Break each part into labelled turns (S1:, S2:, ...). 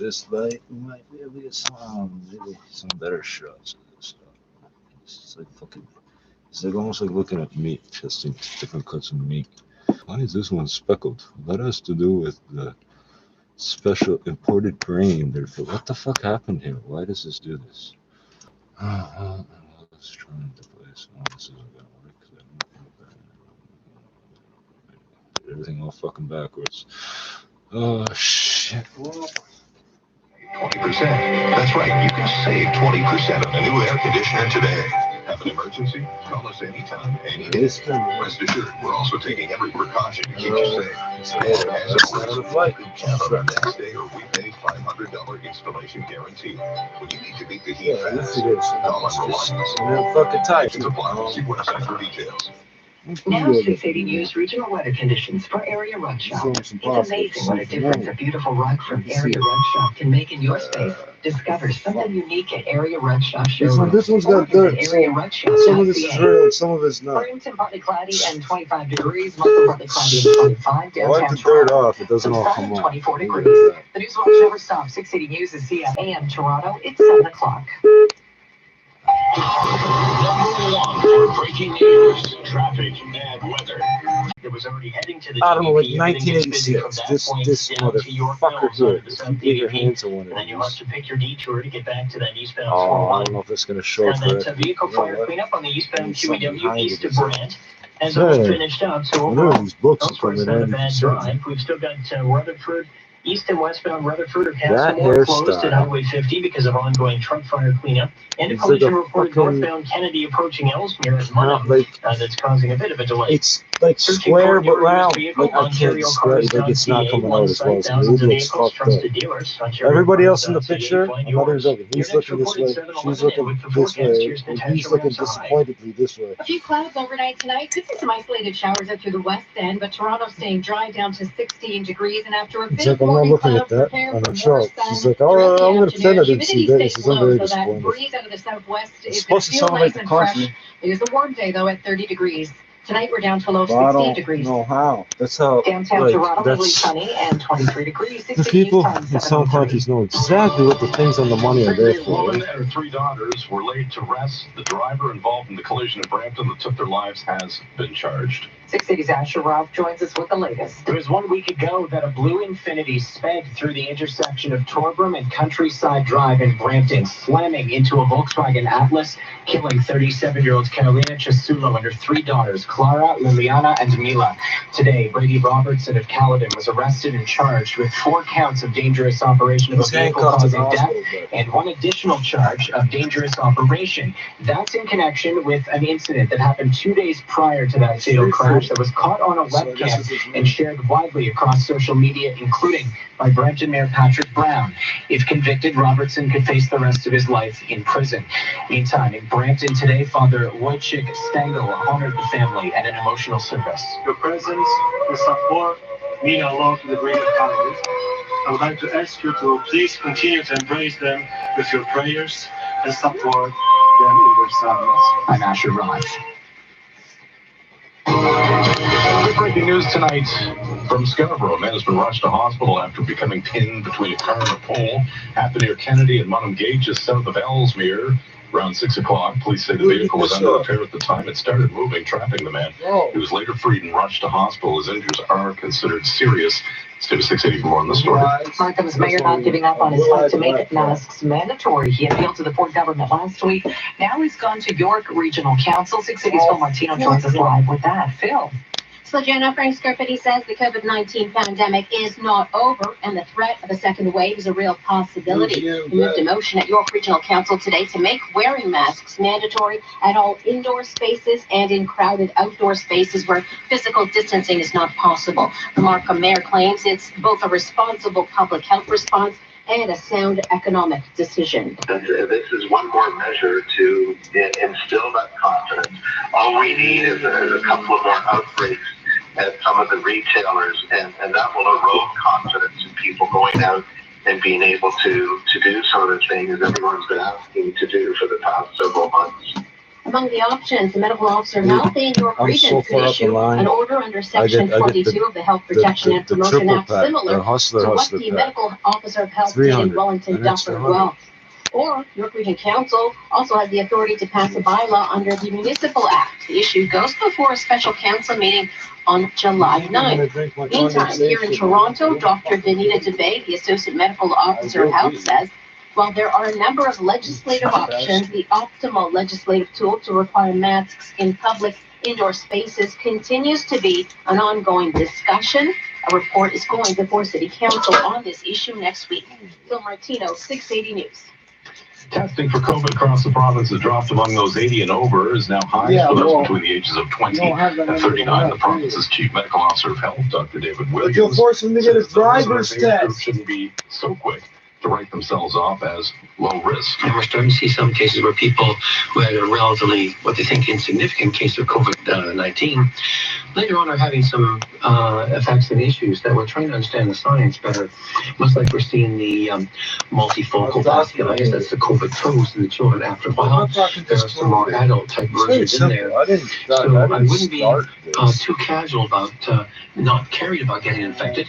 S1: this light, we might be able to get maybe some better shots of this stuff. It's like fucking. It's like almost like looking at meat, testing different cuts of meat. Why is this one speckled? That has to do with the special imported grain. Therefore, what the fuck happened here? Why does this do this? Let's try the place. Oh, this isn't gonna work. Everything all fucking backwards. Oh shit.
S2: 20%. That's right. You can save 20% on a new air conditioner today. Have an emergency? Call us anytime, any day. Rest assured, we're also taking every precaution to keep you safe. As a flight, count on our next day or we pay $500 installation guarantee. When you need to beat the heat fast, call us Reliance.
S1: Fucking tight.
S2: See website for details.
S3: Now 680 News regional weather conditions for Area Rug Shop. It's amazing what a difference a beautiful rug from Area Rug Shop can make in your space. Discover something unique at Area Rug Shop showroom.
S1: This one's got dirt.
S3: Area Rug Shop.
S1: Some of this is real, some of it's not.
S3: Burlington partly cloudy and 25 degrees. Muscle partly cloudy and 25.
S1: I like the dirt off. It doesn't all come off.
S3: 24 degrees. The news watch never stops. 680 News is CFAM Toronto. It's 7 o'clock.
S4: Number one for breaking news, traffic, bad weather. It was already heading to the
S1: I don't know, like
S4: GDP,
S1: 1986. This motherfucker here. If you get your hands on one
S4: and
S1: of
S4: then you'll have
S1: these.
S4: to pick your detour to get back to that eastbound
S1: Oh, I
S4: 401.
S1: don't know if it's gonna show
S4: And
S1: for
S4: that
S1: it.
S4: vehicle
S1: You know
S4: fire
S1: what?
S4: cleanup on the eastbound
S1: There's something
S4: QEW
S1: behind
S4: east
S1: it,
S4: of
S1: isn't it?
S4: Brant has almost
S1: Hey,
S4: finished up. So
S1: I know
S4: overall,
S1: these books are
S4: elsewhere it's
S1: coming
S4: not a
S1: in.
S4: bad drive. We've still got Rutherford, east and westbound Rutherford or
S1: That
S4: Castlemore closed at
S1: hairstyle.
S4: Highway 50 because of ongoing truck fire cleanup. And a
S1: It's like a
S4: collision reported
S1: fucking-
S4: northbound Kennedy approaching Ellesmere as
S1: Not
S4: Munham.
S1: like
S4: That's causing a bit of a delay.
S1: it's like
S4: Searching
S1: square
S4: for
S1: but round.
S4: vehicle,
S1: Like I can't
S4: Ontario
S1: describe it. Like it's not
S4: Cars.ca,
S1: coming
S4: one
S1: out as well
S4: site,
S1: as
S4: thousands
S1: it
S4: of
S1: looks
S4: vehicles,
S1: fucked up.
S4: trusted dealers. Ontario
S1: Everybody else in the
S4: Cars.ca,
S1: picture,
S4: find
S1: another's
S4: yours.
S1: looking.
S4: Your
S1: He's
S4: next
S1: looking this
S4: report
S1: way.
S4: is 7:11,
S1: She's
S4: and
S1: looking
S4: with the
S1: this
S4: forecast,
S1: way.
S4: here's
S1: And
S4: Natasha
S1: he's looking
S4: Ramsay.
S1: disappointedly this way.
S5: A few clouds overnight tonight. Could see some isolated showers up through the west end, but Toronto staying dry down to 16 degrees. And after a
S1: It's
S5: bit
S1: like
S5: of
S1: I'm not
S5: morning
S1: looking
S5: cloud,
S1: at that.
S5: prepare
S1: And
S5: for
S1: I'm
S5: more
S1: shocked.
S5: sun
S1: She's like,
S5: throughout
S1: oh,
S5: the
S1: I'm gonna pretend I
S5: afternoon.
S1: didn't see
S5: Humidity
S1: that.
S5: stays
S1: She's I'm
S5: low,
S1: very
S5: so that
S1: disappointed.
S5: breeze out of the southwest
S1: It's
S5: is going
S1: supposed
S5: to
S1: to
S5: feel
S1: sound
S5: nice
S1: like a
S5: and fresh.
S1: country.
S5: It is a warm day though at 30 degrees. Tonight we're down to a low of
S1: But I
S5: 16
S1: don't
S5: degrees.
S1: know how. That's how.
S3: Downtown
S1: Like
S3: Toronto, mainly
S1: that's
S3: sunny and 23 degrees.
S1: the
S3: 680
S1: people
S3: News time,
S1: in
S3: 7:03.
S1: some countries know exactly what the things on the money are there
S2: A
S1: for.
S2: woman
S1: Right?
S2: and her 3 daughters were laid to rest. The driver involved in the collision in Brampton that took their lives has been charged.
S3: 680's Asher Ralph joins us with the latest.
S4: It was 1 week ago that a blue Infiniti sped through the intersection of Torbram and Countryside Drive in Brampton, slamming into a Volkswagen Atlas, killing 37-year-old Carolina Chasulo and her 3 daughters, Clara, Liliana, and Mila. Today, Brady Robertson of Caledon was arrested and charged with 4 counts of dangerous operation of a
S1: He's
S4: vehicle
S1: handcuffed to the
S4: causing death
S1: hospital bed.
S4: and 1 additional charge of dangerous operation. That's in connection with an incident that happened 2 days prior to that fatal crash that was caught on a
S1: So I guess
S4: webcam
S1: this is
S4: and shared widely across social media, including by Brampton Mayor Patrick Brown. If convicted, Robertson could face the rest of his life in prison. Meantime, in Brampton today, Father Wojciech Stengel honored the family at an emotional service.
S6: Your presence, your support mean a lot to the greater families. I would like to ask you to please continue to embrace them with your prayers and support them in their sadness.
S4: I'm Asher Ralph.
S2: Big breaking news tonight from Scarborough. A man has been rushed to hospital after becoming pinned between a car and a pole. Happened near Kennedy and Munham Gate, just south of Ellesmere. Around 6 o'clock, police say the vehicle was under repair at the time. It started moving, trapping the man. He was later freed and rushed to hospital. His injuries are considered serious. Stay with 680 for more on the story.
S3: Markham's mayor not giving up on his fight to make masks mandatory. He appealed to the Port government last week. Now he's gone to York Regional Council. 680's Phil Martino joins us live with that. Phil.
S5: So Jenna, Frank Scarpetti says the COVID-19 pandemic is not over and the threat of a second wave is a real possibility. He moved a motion at York Regional Council today to make wearing masks mandatory at all indoor spaces and in crowded outdoor spaces where physical distancing is not possible. The Markham mayor claims it's both a responsible public health response and a sound economic decision.
S7: This is one more measure to instill that confidence. All we need is a couple of more outbreaks at some of the retailers, and that will erode confidence in people going out and being able to do some of the things everyone's been asking to do for the past several months.
S5: Among the options, the medical officer of health in York
S1: I'm
S5: region
S1: so
S5: could
S1: far up
S5: issue
S1: the line.
S5: an order under Section
S1: I get
S5: 22 of the Health Protection and
S1: the
S5: Promotion
S1: triple
S5: Act,
S1: pack,
S5: similar
S1: the hustler
S5: to what
S1: pack.
S5: the medical officer of health did in
S1: 300,
S5: Wellington,
S1: an extra
S5: Dufferin Well. Or York Region Council also has the authority to pass a bylaw under the Municipal Act. The issue goes before a special council meeting on July 9th. Meantime, here in Toronto, Dr. Danita DeBay, the Associate Medical Officer of Health, says, while there are a number of legislative options, the optimal legislative tool to require masks in public indoor spaces continues to be an ongoing discussion. A report is going before City Council on this issue next week. Phil Martino, 680 News.
S2: Testing for COVID across the province has dropped among those 80 and over, is now high for those between the ages of 20 and 39. The province's Chief Medical Officer of Health, Dr. David Williams,
S8: you'll force him to get his driver's test.
S2: Shouldn't be so quick to write themselves off as low risk.
S9: And we're starting to see some cases where people who had a relatively, what they think, insignificant case of COVID-19, later on are having some effects and issues that we're trying to understand the science better. Much like we're seeing the multifocal vasculitis, that's the COVID toes in the children after a while. There are some more adult type versions in there. So I wouldn't be too casual about not caring about getting infected.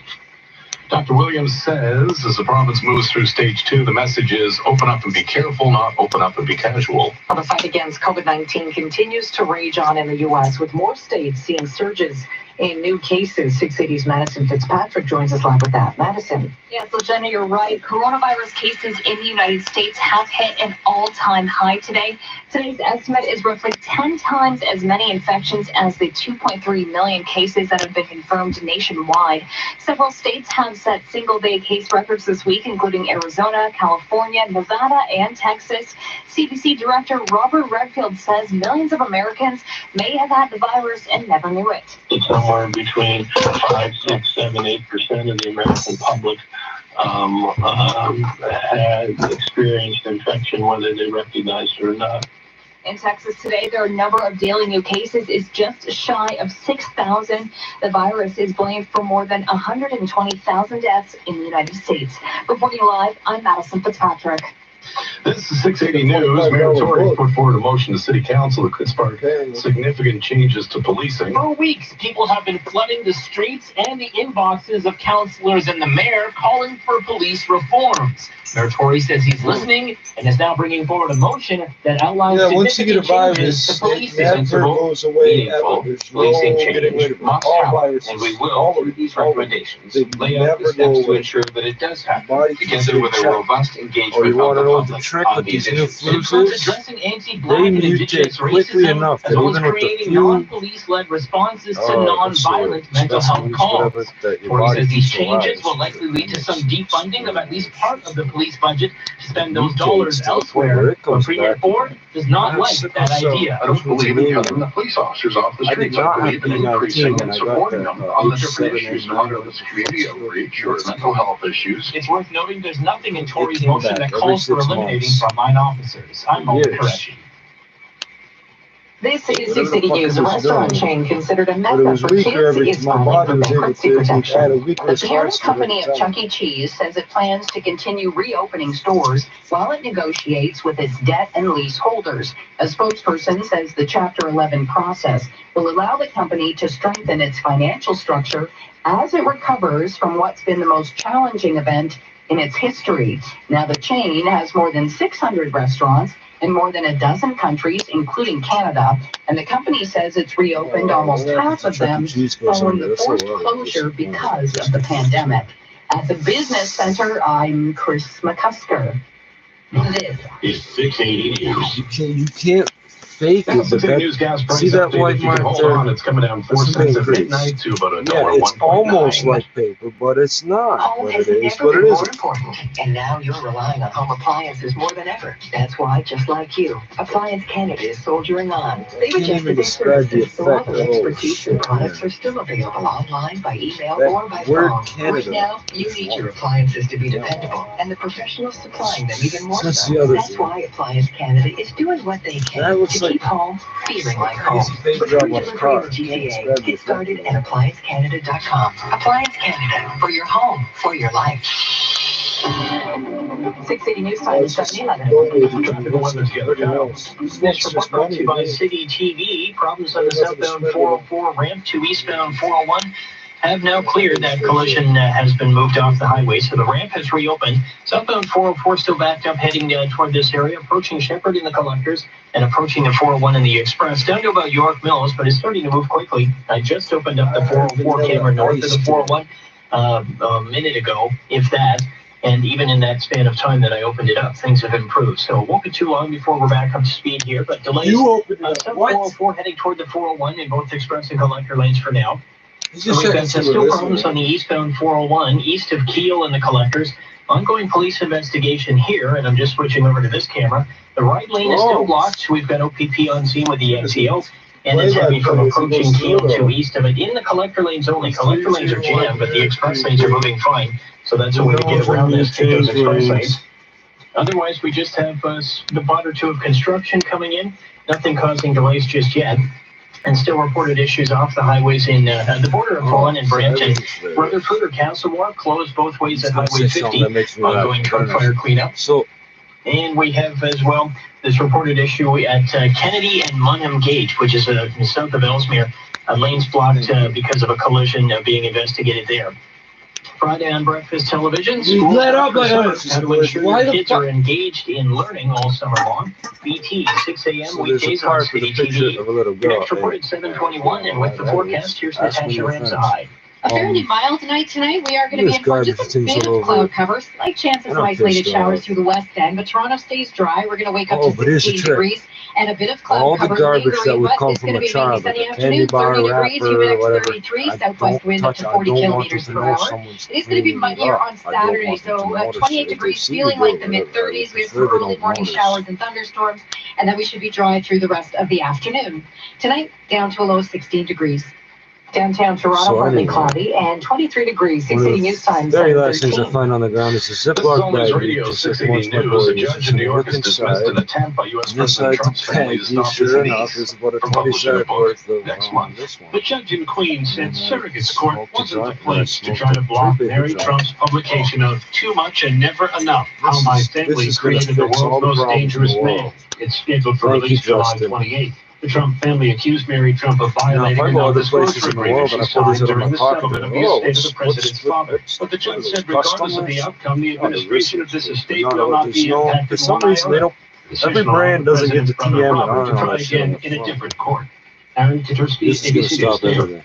S2: Dr. Williams says as the province moves through stage 2, the message is open up and be careful, not open up and be casual.
S3: The fight against COVID-19 continues to rage on in the U.S., with more states seeing surges in new cases. 680's Madison Fitzpatrick joins us live with that. Madison.
S10: Yeah, so Jenna, you're right. Coronavirus cases in the United States have hit an all-time high today. Today's estimate is roughly 10 times as many infections as the 2.3 million cases that have been confirmed nationwide. Several states have set single-day case records this week, including Arizona, California, Nevada, and Texas. CDC Director Robert Redfield says millions of Americans may have had the virus and never knew it.
S9: It's somewhere between 5, 6, 7, 8% of the American public had experienced infection, whether they recognized it or not.
S10: In Texas today, their number of daily new cases is just shy of 6,000. The virus is blamed for more than 120,000 deaths in the United States. Reporting live, I'm Madison Fitzpatrick.
S2: This is 680 News. Mayor Tory put forward a motion to City Council that could spark significant changes to policing.
S4: For weeks, people have been flooding the streets and the inboxes of councillors and the mayor calling for police reforms. Mayor Tory says he's listening and is now bringing forward a motion that outlines significant changes to police
S8: goes away.
S4: Meaningful policing change must happen, and we will, through these recommendations, lay out the steps to ensure that it does happen, together with a robust engagement of the public on these issues. It includes addressing anti-black and indigenous racism, as well as creating non-police-led responses to non-violent mental health calls. Tory says these changes will likely lead to some defunding of at least part of the police budget to spend those dollars elsewhere, but Premier Ford does not like that idea.
S2: I don't believe in cutting the police officers off the streets. I believe in increasing and supporting them on the different issues, whether it's community outreach or mental health issues.
S4: It's worth noting there's nothing in Tory's motion that calls for eliminating frontline officers. I'm Mo Qureshi.
S3: This is 680 News. A restaurant chain considered a mecca for kids is filing for bankruptcy protection. The parent company of Chuck E. Cheese says it plans to continue reopening stores while it negotiates with its debt and lease holders. A spokesperson says the Chapter 11 process will allow the company to strengthen its financial structure as it recovers from what's been the most challenging event in its history. Now, the chain has more than 600 restaurants in more than a dozen countries, including Canada, and the company says it's reopened almost half of them following the forced closure because of the pandemic. At the Business Center, I'm Chris McCusker. This
S2: is 680 News.
S1: You can't fake it.
S2: That's the news gas price.
S1: See that white mark there?
S2: It's coming down 4 cents at midnight to about $1.
S1: Yeah, it's almost like paper, but it's not.
S3: Home has never been more important, and now you're relying on home appliances more than ever. That's why, just like you, Appliance Canada is soldiering on. They've adjusted their services so all the expertise and products are still available online, by email, or by phone. Right now, you need your appliances to be dependable, and the professionals supplying them even more so. That's why Appliance Canada is doing what they can to keep home feeling like home. For free delivery in the GTA, get started at ApplianceCanada.com. Appliance Canada, for your home, for your life. 680 News Time is 7:11.
S2: Traffic and weather together, Kyle.
S4: This report brought to you by City TV. Problems on the southbound 404 ramp to eastbound 401 have now cleared. That collision has been moved off the highway, so the ramp has reopened. Southbound 404 still backed up, heading toward this area, approaching Shepherd in the Collectors and approaching the 401 in the Express, down to about York Mills, but it's starting to move quickly. I just opened up the 404 camera north of the 401 a minute ago, if that. And even in that span of time that I opened it up, things have improved. So it won't be too long before we're back up to speed here. But delays.
S8: You opened it up.
S4: South
S8: What?
S4: 404 heading toward the 401 in both Express and Collector lanes for now.
S8: He's
S4: So
S8: just
S4: we've got
S8: saying
S4: still problems on the eastbound 401, east of Kiel and the Collectors. Ongoing police investigation here, and I'm just switching over to this camera. The right lane is still blocked. We've got OPP on scene with the NCO. And it's heavy from approaching Kiel to east of it. In the collector lanes only. Collector lanes are jammed, but the express lanes are moving fine. So that's a way to get around this, take those express lanes. Otherwise, we just have a spot or two of construction coming in. Nothing causing delays just yet. And still reported issues off the highways in the border of Vaughan and Brampton. Rutherford or Castlebar closed both ways at Highway 50. Ongoing truck fire cleanup. And we have as well this reported issue at Kennedy and Munham Gate, which is south of Ellesmere. Lanes blocked because of a collision being investigated there. Friday on Breakfast Television, school how to ensure your kids are engaged in learning all summer long. BT, 6 a.m. weekdays on City TV. Next report at 7:21, and with the forecast, here's Natasha Ramsay.
S5: A fairly mild night tonight. We are going to be in for just a bit of cloud cover. Slight chances of isolated showers through the west end, but Toronto stays dry. We're going to wake up to 16 degrees and a bit of cloud cover lingering, but it's going to be a mainly sunny afternoon. 30 degrees, humidity 33, southwest wind up to 40 kilometers per hour. It is going to be muddier on Saturday, so 28 degrees, feeling like the mid-30s. We have some early morning showers and thunderstorms, and then we should be dry through the rest of the afternoon. Tonight, down to a low 16 degrees. Downtown Toronto, partly cloudy, and 23 degrees. 680 News Time.
S1: Very last things I find on the ground is a Ziploc bag.
S2: Radio 680 News. A judge in New York has dismissed an attempt by U.S. President Trump's family to stop his niece from publishing a book next month.
S11: The judge in Queens said surrogates court wasn't the place to try to block Mary Trump's publication of Too Much and Never Enough, How My Family Created the World's Most Dangerous Man. It's scheduled for release July 28th. The Trump family accused Mary Trump of violating a non-disclosure agreement she signed during the settlement of the estate of the president's father. But the judge said regardless of the outcome, the administration of this estate will not be impacted.
S1: For some reason, they don't. Every brand doesn't get the TM. I don't
S11: to try again in a different court. Aaron Katursky, ABC News New York.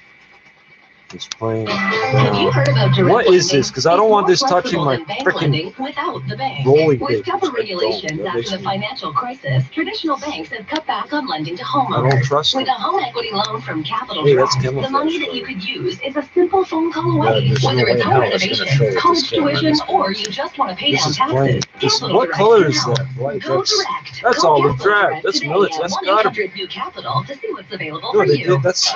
S1: It's playing.
S5: Have you heard about direct
S1: What is this? Because I don't want this
S5: more
S1: touching my
S5: flexible than bank
S1: freaking
S5: lending without the bank.
S1: rolling
S5: With
S1: papers.
S5: tougher regulations after the financial crisis, traditional banks have cut back on lending to homeowners.
S1: I don't trust
S5: With
S1: them.
S5: a home equity loan from Capital
S1: Hey,
S5: Trust,
S1: that's
S5: the
S1: camouflage
S5: money that
S1: for
S5: you you.
S1: you.
S5: Could use is a simple phone call away.
S1: there's
S5: Whether
S1: no
S5: it's
S1: way
S5: home
S1: how it's gonna show
S5: renovation,
S1: you
S5: college
S1: this camera
S5: tuition,
S1: is
S5: or you just want to pay
S1: This
S5: down
S1: is plain.
S5: taxes.
S1: This,
S5: Capital
S1: what
S5: Direct
S1: color is
S5: now.
S1: that? Like,
S5: Go
S1: that's
S5: direct.
S1: that's
S5: Call
S1: all the
S5: Capital
S1: drag.
S5: Direct
S1: That's
S5: today
S1: millets.
S5: at
S1: That's gotta be.
S5: 1-800 New Capital to see what's available
S1: No,
S5: for
S1: they
S5: you.
S1: did. That's.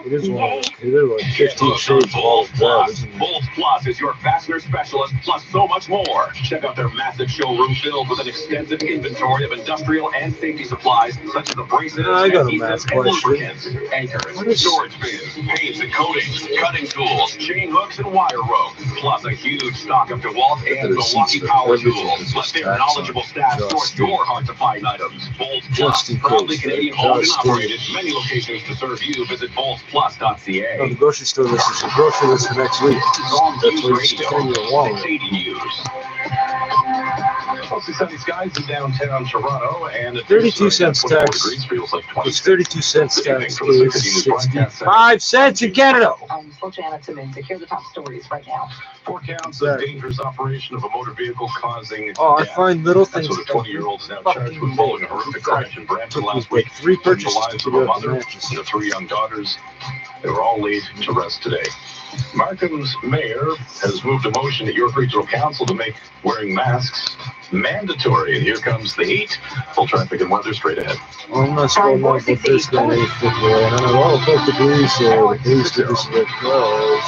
S1: It is one. They're like 15 shades of all
S2: Bold
S1: drag.
S2: Plus. Bold Plus is your fastener specialist, plus so much more. Check out their massive showroom filled with an extensive inventory of industrial and safety supplies, such as abrasives,
S1: I got a
S2: adhesives,
S1: math
S2: and
S1: question.
S2: lubricants, anchors, storage bins, paints and coatings, cutting tools, chain hooks, and wire rope. Plus a huge stock of DeWalt and Milwaukee power tools. Let their knowledgeable staff sort your hard-to-find items. Bold Plus, proudly Canadian owned and operated. Many locations to serve you. Visit boldsplus.ca.
S1: No, the grocery store list is the grocery list for next week. That's what you should tell your wallet.
S2: 680 News. Mostly sunny skies in downtown Toronto, and
S1: 32 cents tax.
S2: Feels like
S1: It's 32 cents tax. Is 65 cents in Canada.
S3: Slow Janet Simmons, here are the top stories right now.
S2: 4 counts of dangerous operation of a motor vehicle causing
S1: Oh, I
S2: death.
S1: find little
S2: That's
S1: things.
S2: what a 20-year-old is now charged with following a horrific crash in Brampton last week.
S1: 3
S2: The
S1: purchases
S2: lives
S1: to
S2: of a
S1: do
S2: mother
S1: it.
S2: and the 3 young daughters. They were all laid to rest today. Markham's mayor has moved a motion at York Regional Council to make wearing masks mandatory. And here comes the heat. Full traffic and weather straight ahead.
S8: I'm not sure about this guy. And I know both the police did this because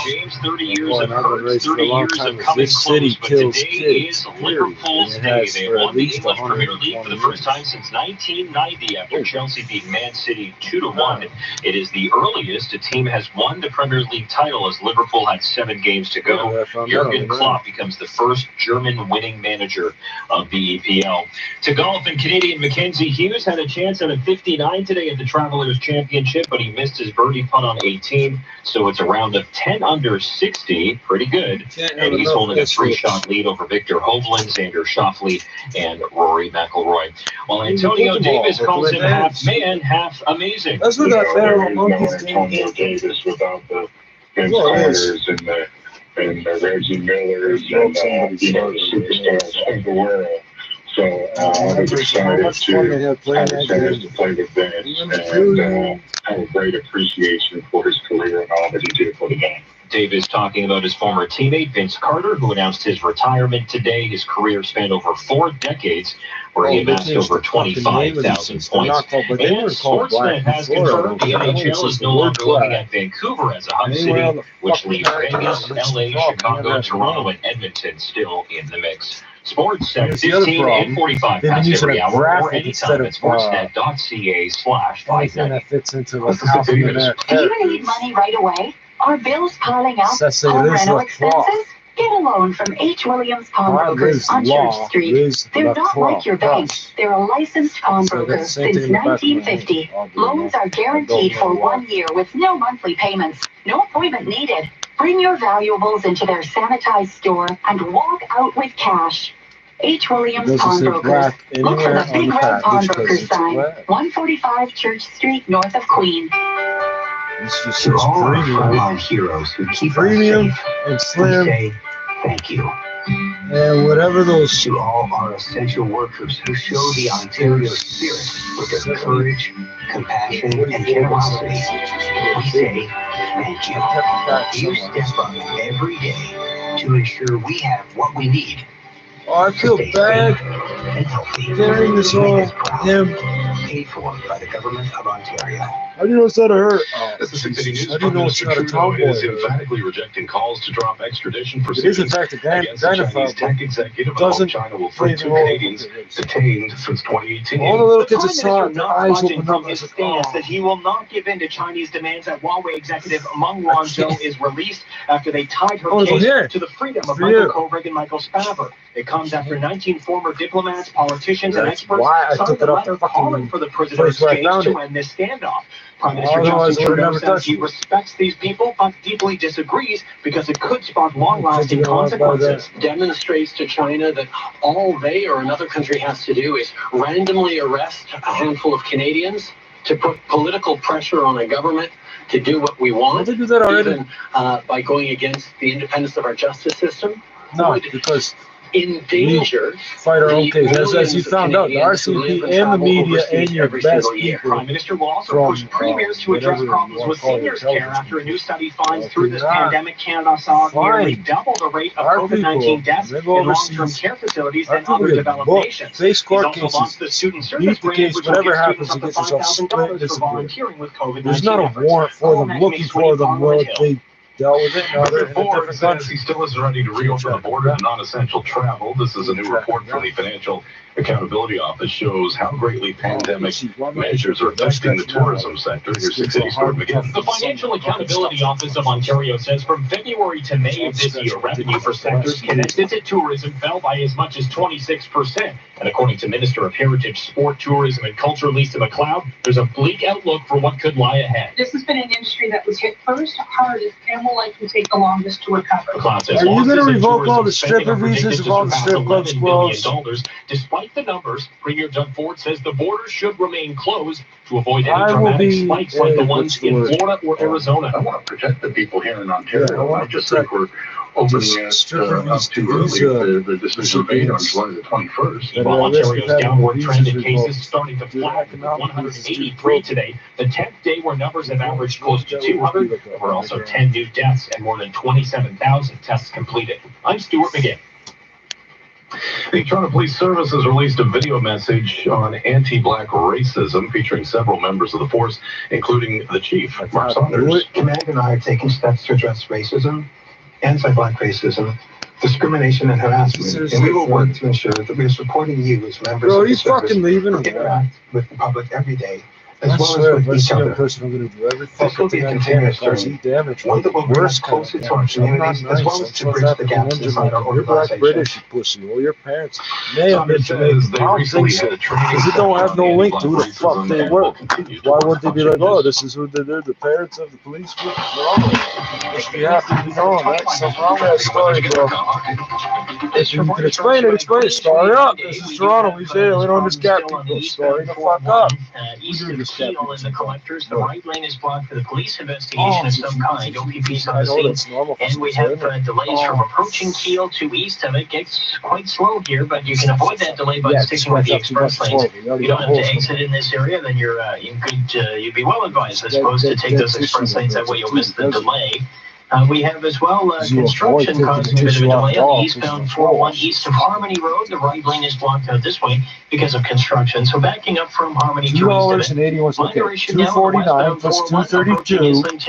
S11: James, 30 years of hurt, 30 years of coming close, but today is Liverpool's day. They won the English Premier League for the first time since 1990 after Chelsea beat Man City 2-1. It is the earliest a team has won the Premier League title, as Liverpool had 7 games to go. Jurgen Klopp becomes the first German winning manager of the EPL. To golf, and Canadian Mackenzie Hughes had a chance at a 59 today at the Travelers Championship, but he missed his birdie putt on 18, so it's a round of 10 under 60, pretty good, and he's holding a 3-shot lead over Victor Hovland, Xander Schauffele, and Rory McIlroy. While Antonio Davis calls him half man, half amazing.
S8: That's what that Pharaoh Monkeys
S2: Antonio Davis without the Vince Carters and the Reggie Millers and superstars of the world. So I was excited to have a chance to play with Vince and have a great appreciation for his career and all that he did for the game.
S11: Davis talking about his former teammate Vince Carter, who announced his retirement today. His career spanned over 4 decades, where he amassed over 25,000 points. And Sportsnet has confirmed the NHL is no longer looking at Vancouver as a hub city, which leaves Vegas, LA, Chicago, Toronto, and Edmonton still in the mix. Sports at 15 and 45 past every hour, or anytime at sportsnet.ca/590.
S8: That fits into like half a minute.
S10: Do you need money right away? Are bills piling up? Home rental expenses? Get a loan from H. Williams Pawnbrokers on Church Street. They're not like your bank. They're a licensed pawnbroker since 1950. Loans are guaranteed for 1 year with no monthly payments. No appointment needed. Bring your valuables into their sanitized store and walk out with cash. H. Williams Pawnbrokers. Look for the big red pawnbroker sign. 145 Church Street, north of Queen.
S8: It's just
S4: To all our
S8: premium.
S4: frontline heroes who keep us
S8: Premium
S4: safe,
S8: and
S4: we
S8: slim
S4: say thank you.
S8: and whatever those
S4: To all our essential workers who show the Ontario spirit with their courage, compassion, and generosity, we say thank you. You step up every day to ensure we have what we need.
S8: I feel bad
S4: and healthy.
S8: carrying this on him.
S4: Paid for by the government of Ontario.
S8: How do you know it's not a hurt?
S2: This is 6 City News.
S8: How do you know it's
S2: Mr.
S8: not a
S2: Trudeau is
S8: tomboy?
S2: emphatically rejecting calls to drop extradition
S8: It is in
S2: proceedings
S8: fact a
S2: against the Chinese tech executive.
S8: doesn't
S2: China will free 2 Canadians detained since 2018.
S8: all the little kids
S4: The
S8: are
S4: Prime
S8: saw
S4: Minister
S8: their
S4: not
S8: eyes
S4: budging
S8: open
S4: from
S8: up.
S4: his stance that he will not give in to Chinese demands that Huawei executive Meng Wanzhou is released after they tied her case to the freedom of Michael Kovrig and Michael Spavor. It comes after 19 former diplomats, politicians, and
S8: That's
S4: experts
S8: why I
S4: signed
S8: took
S4: a
S8: it off
S4: letter
S8: the fucking
S4: calling for the prisoner
S8: place where I
S4: exchange
S8: found
S4: to
S8: it.
S4: end this standoff. Prime Minister
S8: Otherwise,
S4: Justin
S8: I would've
S4: Trudeau
S8: never
S4: says
S8: touched
S4: he
S8: it.
S4: respects these people, but deeply disagrees because it could spark long-lasting consequences.
S9: Demonstrates to China that all they or another country has to do is randomly arrest a handful of Canadians to put political pressure on a government to do what we want,
S8: Did they do that already?
S9: even by going against the independence of our justice system,
S8: No,
S9: would
S8: because
S9: endanger
S8: fight our own
S9: the
S8: case. As
S9: millions
S8: you
S9: of
S8: found out, the
S9: Canadians who live
S8: RCMP
S9: and
S8: and the
S9: travel
S8: media
S9: overseas
S8: and your
S9: every
S8: best
S9: single year.
S8: people
S4: Prime Minister will also
S8: from,
S4: push premiers to address
S8: whatever
S4: problems
S8: you
S4: with
S8: wanna call it,
S4: seniors care
S8: television.
S4: after a new study finds
S8: Well,
S4: through this
S8: do not
S4: pandemic, Canada saw nearly
S8: find
S4: double the rate of
S8: our
S4: COVID-19
S8: people,
S4: deaths
S8: they
S4: in
S8: go
S4: long-term
S8: overseas.
S4: care facilities
S8: Our
S4: than
S8: people
S4: other
S8: get
S4: developed
S8: booked,
S4: nations.
S8: face
S4: He's
S8: court
S4: also
S8: cases,
S4: launched the Student Service
S8: beat the
S4: Grant,
S8: case,
S4: which will
S8: whatever
S4: give
S8: happens,
S4: students
S8: you
S4: up to
S8: get yourself split
S4: $5,000
S8: and
S4: for
S8: disappear.
S4: volunteering with COVID-19
S8: There's not a
S4: efforts.
S8: warrant for
S4: All
S8: them
S4: Mac
S8: looking
S4: makes
S8: for
S4: way
S8: them.
S4: Parliament
S8: Well,
S4: Hill.
S8: they dealt with it. Now they're in a
S2: Ford
S8: different
S2: says
S8: country.
S2: he still isn't ready to reopen the border to non-essential travel. This is a new report from the Financial Accountability Office shows how greatly pandemic measures are affecting the tourism sector. Here's 6 City Stuart McGinn.
S11: The Financial Accountability Office of Ontario says from February to May of this year, revenue for sectors connected to tourism fell by as much as 26%. And according to Minister of Heritage, Sport, Tourism and Culture, Lisa McLeod, there's a bleak outlook for what could lie ahead.
S12: This has been an industry that was hit first, hardest, and will likely take the longest to recover.
S11: McLeod says
S8: Are you
S11: losses
S8: gonna
S11: in
S8: revoke all
S11: tourism
S8: the
S11: spending
S8: stripper
S11: are predicted
S8: visas
S11: to
S8: of all the
S11: surpass
S8: strip club
S11: $11 billion.
S8: squads?
S11: Despite the numbers, Premier Doug Ford says the borders should remain closed to avoid any
S8: I will
S11: dramatic
S8: be,
S11: spikes like the ones
S8: what's the
S11: in
S8: word?
S11: Florida or Arizona.
S2: I want to protect the people here in
S8: Yeah, I
S2: Ontario.
S8: want
S2: I
S8: to
S2: just think we're opening it up too early. The decision made on July the 21st.
S11: Meanwhile, Ontario's downward trend in cases starting to flatten, 183 today, the 10th day where numbers have averaged close to 200. There were also 10 new deaths and more than 27,000 tests completed. I'm Stuart McGinn.
S2: The Toronto Police Service has released a video message on anti-black racism featuring several members of the force, including the chief, Mark Saunders.
S13: Command and I are taking steps to address racism, anti-black racism, discrimination, and harassment, and we will work to ensure that we are supporting you as members of the service who interact with the public every day, as well as with each other. This will be a continuous journey, one that will bring us closer to our communities, as well as to bridge the gaps inside our organization.
S8: British, you pussy. Well, your parents may have been Jamaican. I don't think so. Because it don't have no link to who the fuck they were. Why would they be like, oh, this is who they're the parents of the police? They should be happy to be known. That's something wrong with that story, bro. If you can explain it, story up. This is Toronto. We say we don't discount people. Story the fuck up.
S4: East of Keele and the collectors, the right lane is blocked for the police investigation of some kind. OPP's on the scene, and we have delays from approaching Keele to east of it. Gets quite slow here, but you can avoid that delay by sticking with the express lanes. You don't have to exit in this area, then you'd be well advised, I suppose, to take those express lanes. That way you'll miss the delay. We have as well construction causing a bit of a delay on the eastbound 401 east of Harmony Road. The right lane is blocked out this way because of construction. So backing up from Harmony to east of it.
S8: Okay, 249 plus 232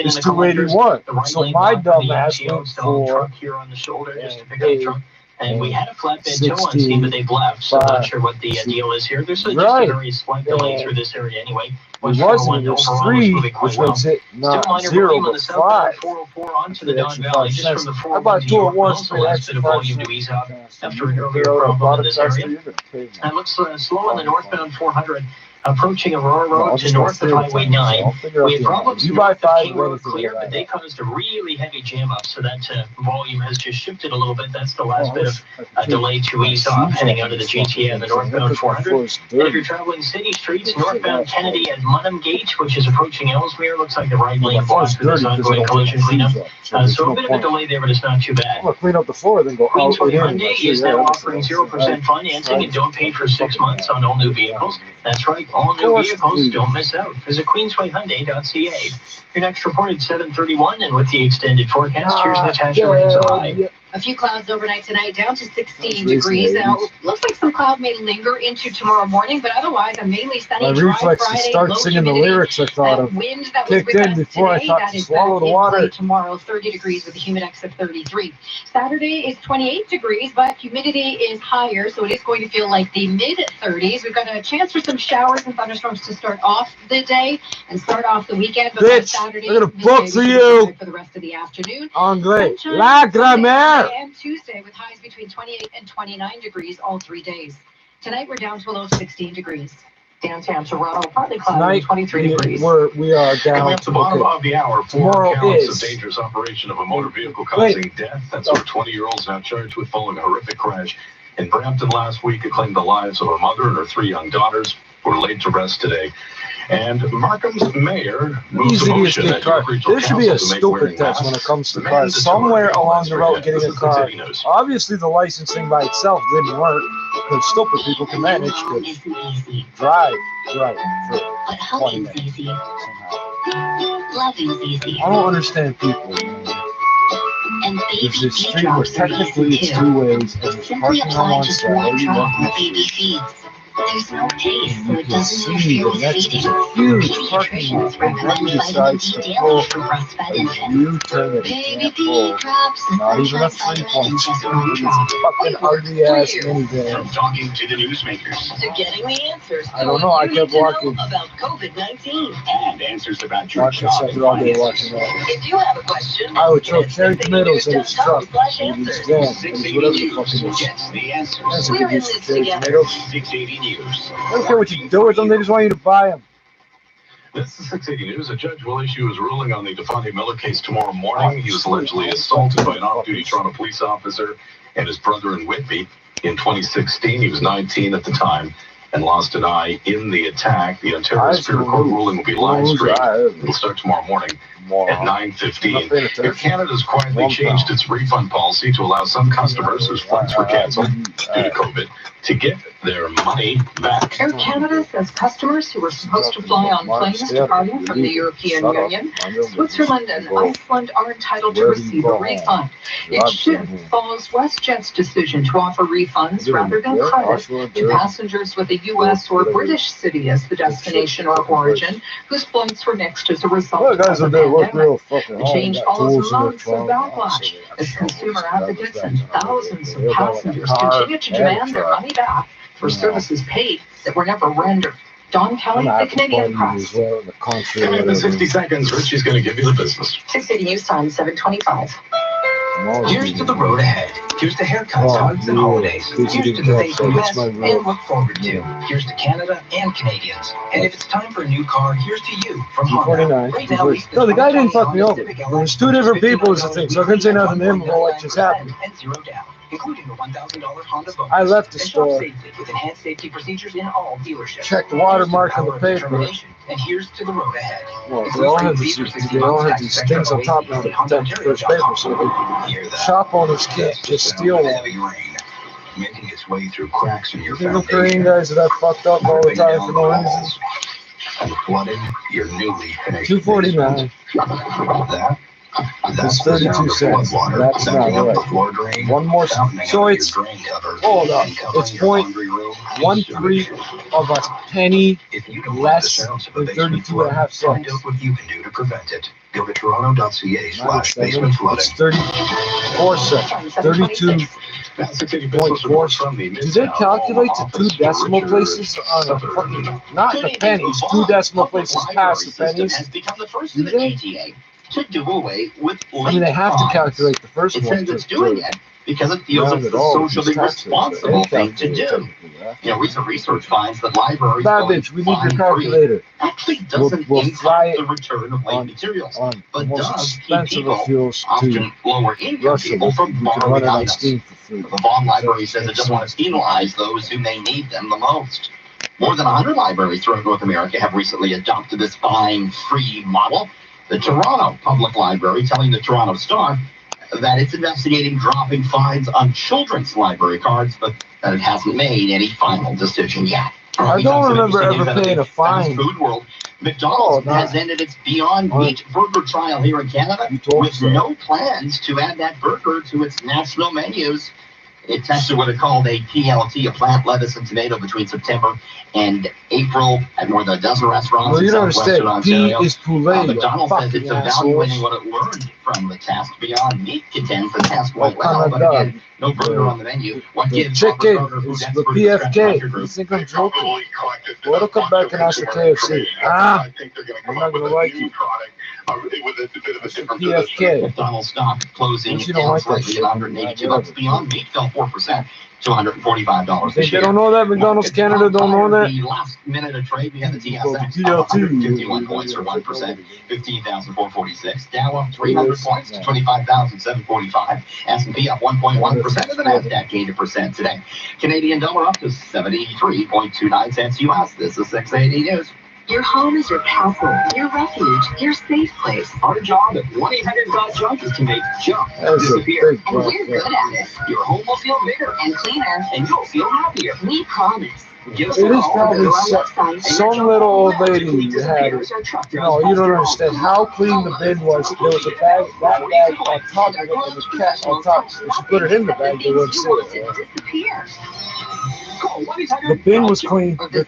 S8: is 281. So my dumb ass went for
S4: here on the shoulder just to pick up the truck. And we had a flatbed tow on scene, but they've left. So I'm not sure what the deal is here. There's just a very slight delay through this area anyway.
S8: It wasn't. It was 3, which makes it not 0, but 5.
S4: 404 onto the Don Valley, just from the 401
S8: I about do it once
S4: for a bit of volume to ease out after an earlier problem in this area. It looks slow on the northbound 400. Approaching Aurora Road to north of Highway 9. We had problems north of King Road clear, but they caused a really heavy jam up, so that volume has just shifted a little bit. That's the last bit of delay to ease off heading out of the GTA on the northbound 400. And if you're traveling city streets, northbound Kennedy at Munham Gate, which is approaching Ellesmere, looks like the right lane blocked for this ongoing collision cleanup. So a bit of a delay there, but it's not too bad.
S8: Clean up the floor, then go out.
S4: Queensway Hyundai is now offering 0% financing and don't pay for 6 months on all new vehicles. That's right. All new vehicles, don't miss out. Visit queenswayhyundai.ca. Your next report at 7:31, and with the extended forecast, here's Natasha Rains.
S5: A few clouds overnight tonight, down to 16 degrees. Now, looks like some cloud may linger into tomorrow morning, but otherwise a mainly sunny, dry Friday.
S8: Start singing the lyrics I thought of.
S5: Wind that was
S8: kicked in before I thought to swallow the water.
S5: Tomorrow, 30 degrees with a humidex of 33. Saturday is 28 degrees, but humidity is higher, so it is going to feel like the mid-30s. We've got a chance for some showers and thunderstorms to start off the day and start off the weekend. But
S8: bitch,
S5: Saturday,
S8: I'm gonna book for you
S5: for the rest of the afternoon.
S8: Anglais, la grammaire.
S5: And Tuesday with highs between 28 and 29 degrees all 3 days. Tonight we're down to a low of 16 degrees. Downtown Toronto, partly cloudy, 23 degrees.
S8: We are down.
S2: Coming up the bottom of the hour, 4 counts of dangerous operation of a motor vehicle causing death. That's where 20-year-olds now charged with following a horrific crash in Brampton last week. It claimed the lives of a mother and her 3 young daughters, who were laid to rest today. And Markham's mayor moves a motion that
S8: there should be a stupid test when it comes to cars. Somewhere along the road getting a car. Obviously, the licensing by itself didn't work because stupid people can manage to drive for 20 minutes somehow. I don't understand people. There's this street where technically it's 2 ways and there's parking on one side. What do you want?
S10: There's no taste, so it doesn't
S8: See,
S10: interfere with
S8: that's
S10: feeding.
S8: huge parking lot. And he decides to pull you turn it
S10: Baby
S8: pull.
S10: drops and
S8: Not even a 3-point. It's fucking ugly ass minivan.
S2: Talking to the newsmakers.
S10: To getting the answers.
S8: I don't know. I kept walking.
S10: About COVID-19
S2: and answers about your
S8: job. All day watching that.
S10: If you have a question,
S8: I would throw cherry tomatoes at his truck. Whatever the fuck it is.
S2: Gets the answers.
S8: That's a good use of cherry tomatoes.
S2: 680 News.
S8: I don't care what you do with them. They just want you to buy them.
S2: This is 680 News. A judge will issue his ruling on the Devontae Miller case tomorrow morning. He was allegedly assaulted by an off-duty Toronto police officer and his brother in Whitby in 2016. He was 19 at the time and lost an eye in the attack. The Ontario Superior Court ruling will be live streamed. It will start tomorrow morning at 9:15. Air Canada's quietly changed its refund policy to allow some customers whose flights were canceled due to COVID to get their money back.
S3: Air Canada says customers who were supposed to fly on planes departing from the European Union, Switzerland, and Iceland are entitled to receive a refund. Its shift follows WestJet's decision to offer refunds rather than credit to passengers with a U.S. or British city as the destination or origin, whose flights were nixed as a result of the pandemic. The change follows months of backlash as consumer advocates and thousands of passengers continue to demand their money back for services paid that were never rendered. Don Kelly, the Canadian Press.
S2: In 60 seconds, Richie's going to give you the business.
S3: 680 News Time, 7:25.
S4: Here's to the road ahead. Here's to haircuts, hugs, and holidays. Here's to the things we miss and look forward to. Here's to Canada and Canadians. And if it's time for a new car, here's to you from Honda. Right now,
S8: no, the guy didn't fuck me over. There's two different people is the thing, so I couldn't say nothing to him about what just happened.
S4: And $0 down, including the $1,000 Honda bonus.
S8: I left the
S4: and
S8: store.
S4: Shop safely with enhanced safety procedures in all dealerships.
S8: Check the watermark on the paper.
S4: And here's to the road ahead.
S8: Well, they all have these things on top now that protect the first paper, so the shop owners can't just steal one.
S2: Making its way through cracks in your
S8: Little Korean guys that I fucked up all the time for no reason.
S2: And flooding your newly finished
S8: 249. It's 32 cents. That's not right. One more. So it's, hold up. It's 0.13 of a penny less than 32.5 cents.
S2: Find out what you can do to prevent it. Go to toronto.ca/basement flooding.
S8: It's 34 cents. 32.4. Do they calculate to two decimal places on a fucking, not the pennies, two decimal places past the pennies? Do they?
S4: To do away with
S8: I mean, they have to calculate the first
S4: it
S8: one.
S4: says it's doing it because it feels it's the socially responsible thing to do. You know, recent research finds that libraries
S8: Babbage, we need your calculator.
S4: actually doesn't impact the return of late materials, but does keep people, often lower income people, from borrowing items. The Vaughan Library says it doesn't want to penalize those who may need them the most. More than 100 libraries throughout North America have recently adopted this fine-free model. The Toronto Public Library telling the Toronto Star that it's investigating dropping fines on children's library cards, but that it hasn't made any final decision yet.
S8: I don't remember ever paying a fine.
S4: Food world, McDonald's has ended its Beyond Meat burger trial here in Canada with no plans to add that burger to its national menus. It tested what it called a PLT, a plant, lettuce, and tomato, between September and April at more than a dozen restaurants
S8: well, you
S4: in
S8: don't
S4: southwestern
S8: understand.
S4: Ontario.
S8: P is poulet.
S4: McDonald's says it's evaluating what it learned from the test. Beyond Meat contends the test went well, but again, no burger on the menu. What gives
S8: chicken is the PFK. You think I'm joking? Well, it'll come back and ask the KFC. I'm not going to like you.
S2: With a bit of a different
S8: PFK.
S4: McDonald's stock closing
S8: You don't like that
S4: slightly
S8: shit.
S4: at $182. Beyond Meat fell 4% to $145.
S8: Think they don't know that? McDonald's Canada don't know that?
S4: The last minute of trade, we had the TSX
S8: Go to PLT.
S4: 51 points or 1%, 15,446. Dow up 300 points to 25,745. S&P up 1.1%, and the Nasdaq gained 1% today. Canadian dollar up to 73.29 cents US. This is 680 News.
S3: Your home is your castle, your refuge, your safe place.
S4: Our job at 1-800-GOT-JUNK is to make junk disappear.
S3: And we're good at it.
S4: Your home will feel bigger
S3: And cleaner.
S4: and you'll feel happier.
S3: We promise.
S4: Give us
S8: It
S4: a
S8: is
S4: call.
S8: probably some little old lady had it. No, you don't understand how clean the bin was. There was a bag, that bag on top of it, and the cat on top. If you put it in the bag, they wouldn't see it.
S3: Disappear.
S8: The bin was clean. It was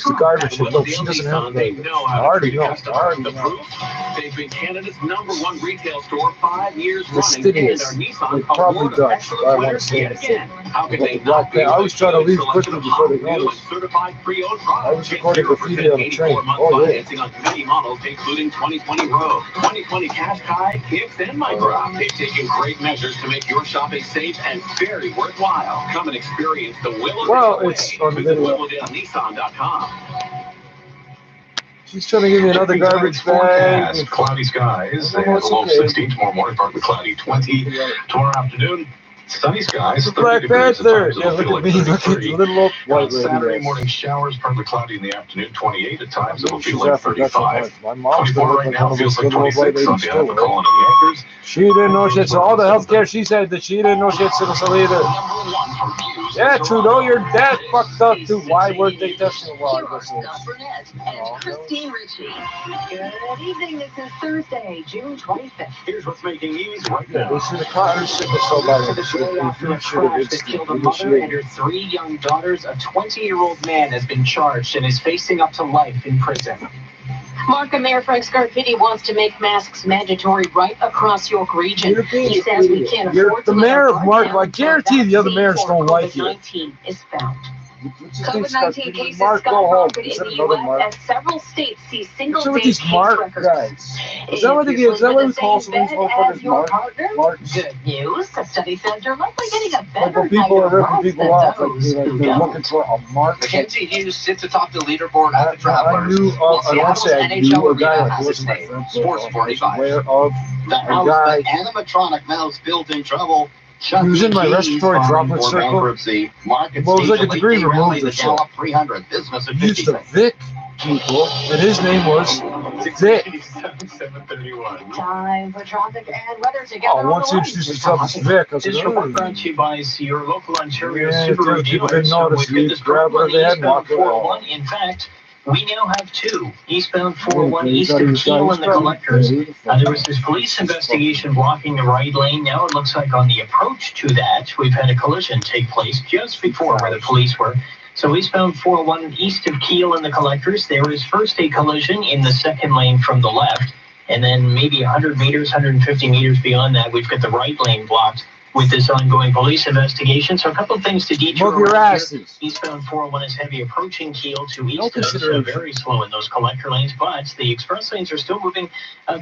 S8: the garbage. Look, she doesn't have the. I already know.
S2: They've been Canada's #1 retail store 5 years running.
S8: Fastidious. They probably done. I want to say it.
S2: How could they
S8: I
S2: not be?
S8: always try to leave quickly before they go.
S2: Certified pre-owned
S8: I
S2: products.
S8: was recording graffiti on the train.
S2: 84-month
S8: Oh, really?
S2: financing on many models, including 2020 Rogue, 2020 Qashqai, Kicks, and Micra. They've taken great measures to make your shopping safe and very worthwhile. Come and experience the Willowdale
S8: Well,
S2: way.
S8: it's on the
S2: Visit
S8: video.
S2: WillowdaleNissan.com.
S8: She's trying to give me another garbage bag.
S2: Forecast, cloudy skies,
S8: Oh,
S2: and a
S8: it's
S2: low of
S8: okay.
S2: 16 tomorrow morning, partly cloudy 20. Tomorrow afternoon, sunny skies, 30
S8: Black
S2: degrees at
S8: Panther.
S2: times,
S8: Yeah,
S2: it'll
S8: look
S2: feel
S8: at
S2: like
S8: me. Look at
S2: 33.
S8: the little old white
S2: On Saturday
S8: lady.
S2: morning showers, partly cloudy in the afternoon, 28 at times, it'll feel
S8: She's
S2: like
S8: African. That's
S2: 35.
S8: my mom's
S2: 24
S8: gonna
S2: right
S8: look
S2: now,
S8: like one of
S2: feels
S8: those
S2: like
S8: little old white
S2: 26 on
S8: ladies
S2: behalf
S8: still.
S2: of Colin and the Anchors.
S8: She didn't know shit. So all the healthcare she said that she didn't know shit. So either.
S2: #1 for views
S8: Yeah, Trudeau, your dad fucked up too. Why weren't they testing the water?
S3: Scott Burnett and Christine Ritchie. Good evening. This is Thursday, June 25th.
S2: Here's what's making news right
S8: Yeah,
S2: now.
S8: they should have caught her sickle so bad.
S4: The day after a crash that killed a mother and her 3 young daughters, a 20-year-old man has been charged and is facing up to life in prison.
S5: Markham Mayor Frank Scarpitti wants to make masks mandatory right across York region. He says we can't afford
S8: the
S5: to
S8: mayor
S5: let
S8: of Mark.
S5: our
S8: I guarantee the other mayors don't like you.
S5: COVID-19 is found.
S10: COVID-19 cases
S8: Mark, go home.
S10: skyrocketed
S8: Is
S10: in
S8: that
S10: the
S8: another
S10: U.S.
S8: Mark?
S10: as several states see
S8: What's up
S10: single-day
S8: with these
S10: case
S8: Mark
S10: records.
S8: guys? Is that what they get? Is that what we call some of these motherfuckers Mark? Mark?
S3: Good news. The study says you're likely getting a
S8: Like
S3: better
S8: when people are ripping people
S3: than
S8: off, like
S3: those
S8: they're
S3: who
S8: looking
S3: don't.
S8: for a Mark.
S14: Mackenzie Hughes sits atop the leaderboard at the
S8: I
S14: Travelers.
S8: knew,
S14: While
S8: I want to say I
S14: Seattle's
S8: knew a
S14: NHL
S8: guy
S14: arena
S8: like
S14: has
S8: wasn't
S14: its
S8: my
S14: name,
S8: friend,
S14: Sports
S8: but I was
S14: 45.
S8: aware of
S14: The
S8: a
S14: house
S8: guy.
S14: that animatronic mouse built in trouble.
S8: He was in my respiratory droplet circle.
S14: Bankruptcy. Market
S8: Well, it was like a
S14: stage
S8: degree
S14: elite rally,
S8: removed or
S14: the
S8: so.
S14: Gallup 300 business at
S8: He used
S14: 50.
S8: to Vic people, and his name was Vic.
S2: 7:31.
S3: Time for traffic and weather together.
S8: Oh, once he introduced himself as Vic, I was
S4: This
S8: like,
S4: report
S8: oh.
S4: brought to you by your local Ontario
S8: Yeah,
S4: Subaru
S8: people
S4: dealers.
S8: didn't notice.
S4: With
S8: You
S4: this
S8: grab
S4: problem on
S8: whatever they
S4: the
S8: had and
S4: eastbound
S8: walk away.
S4: 401, in fact, we now have 2. Eastbound 401
S8: Yeah,
S4: east
S8: he
S4: of
S8: was
S4: Keele and the Collectors.
S8: Yeah,
S4: There was this police investigation blocking the right lane. Now it looks like on the approach to that, we've had a collision take place just before where the police were. So eastbound 401 east of Keele and the Collectors, there was first a collision in the second lane from the left. And then maybe 100 meters, 150 meters beyond that, we've got the right lane blocked with this ongoing police investigation. So a couple of things to detour
S8: Move your
S4: around here.
S8: asses.
S4: Eastbound 401 is heavy approaching Keele to
S8: No
S4: east of us,
S8: consideration.
S4: very slow in those collector lanes, but the express lanes are still moving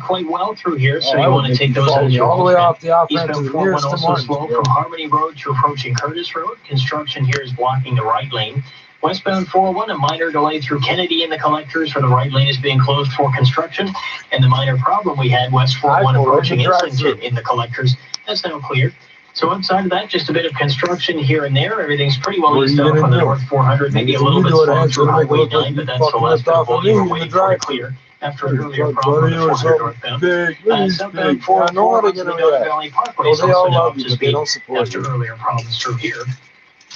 S4: quite well through here, so
S8: Oh, I
S4: you
S8: would
S4: want to
S8: make
S4: take
S8: you
S4: those
S8: follow
S4: as
S8: me
S4: your
S8: all the way
S4: alternate.
S8: off the off ramp to
S4: Eastbound
S8: the
S4: 401
S8: nearest to
S4: also
S8: Martin.
S4: slow from Harmony Road to approaching Curtis Road. Construction here is blocking the right lane. Westbound 401, a minor delay through Kennedy and the Collectors where the right lane is being closed for construction. And the minor problem we had, West 401 approaching Islington in the Collectors, that's now clear. So outside of that, just a bit of construction here and there. Everything's pretty well eased up on the North 400, maybe a little bit slow through Highway 9, but that's the last bit of volume we're waiting for to clear after an earlier problem on the 400 northbound. Southbound 404 to the Don Valley Parkway is also now up to speed after earlier problems through here.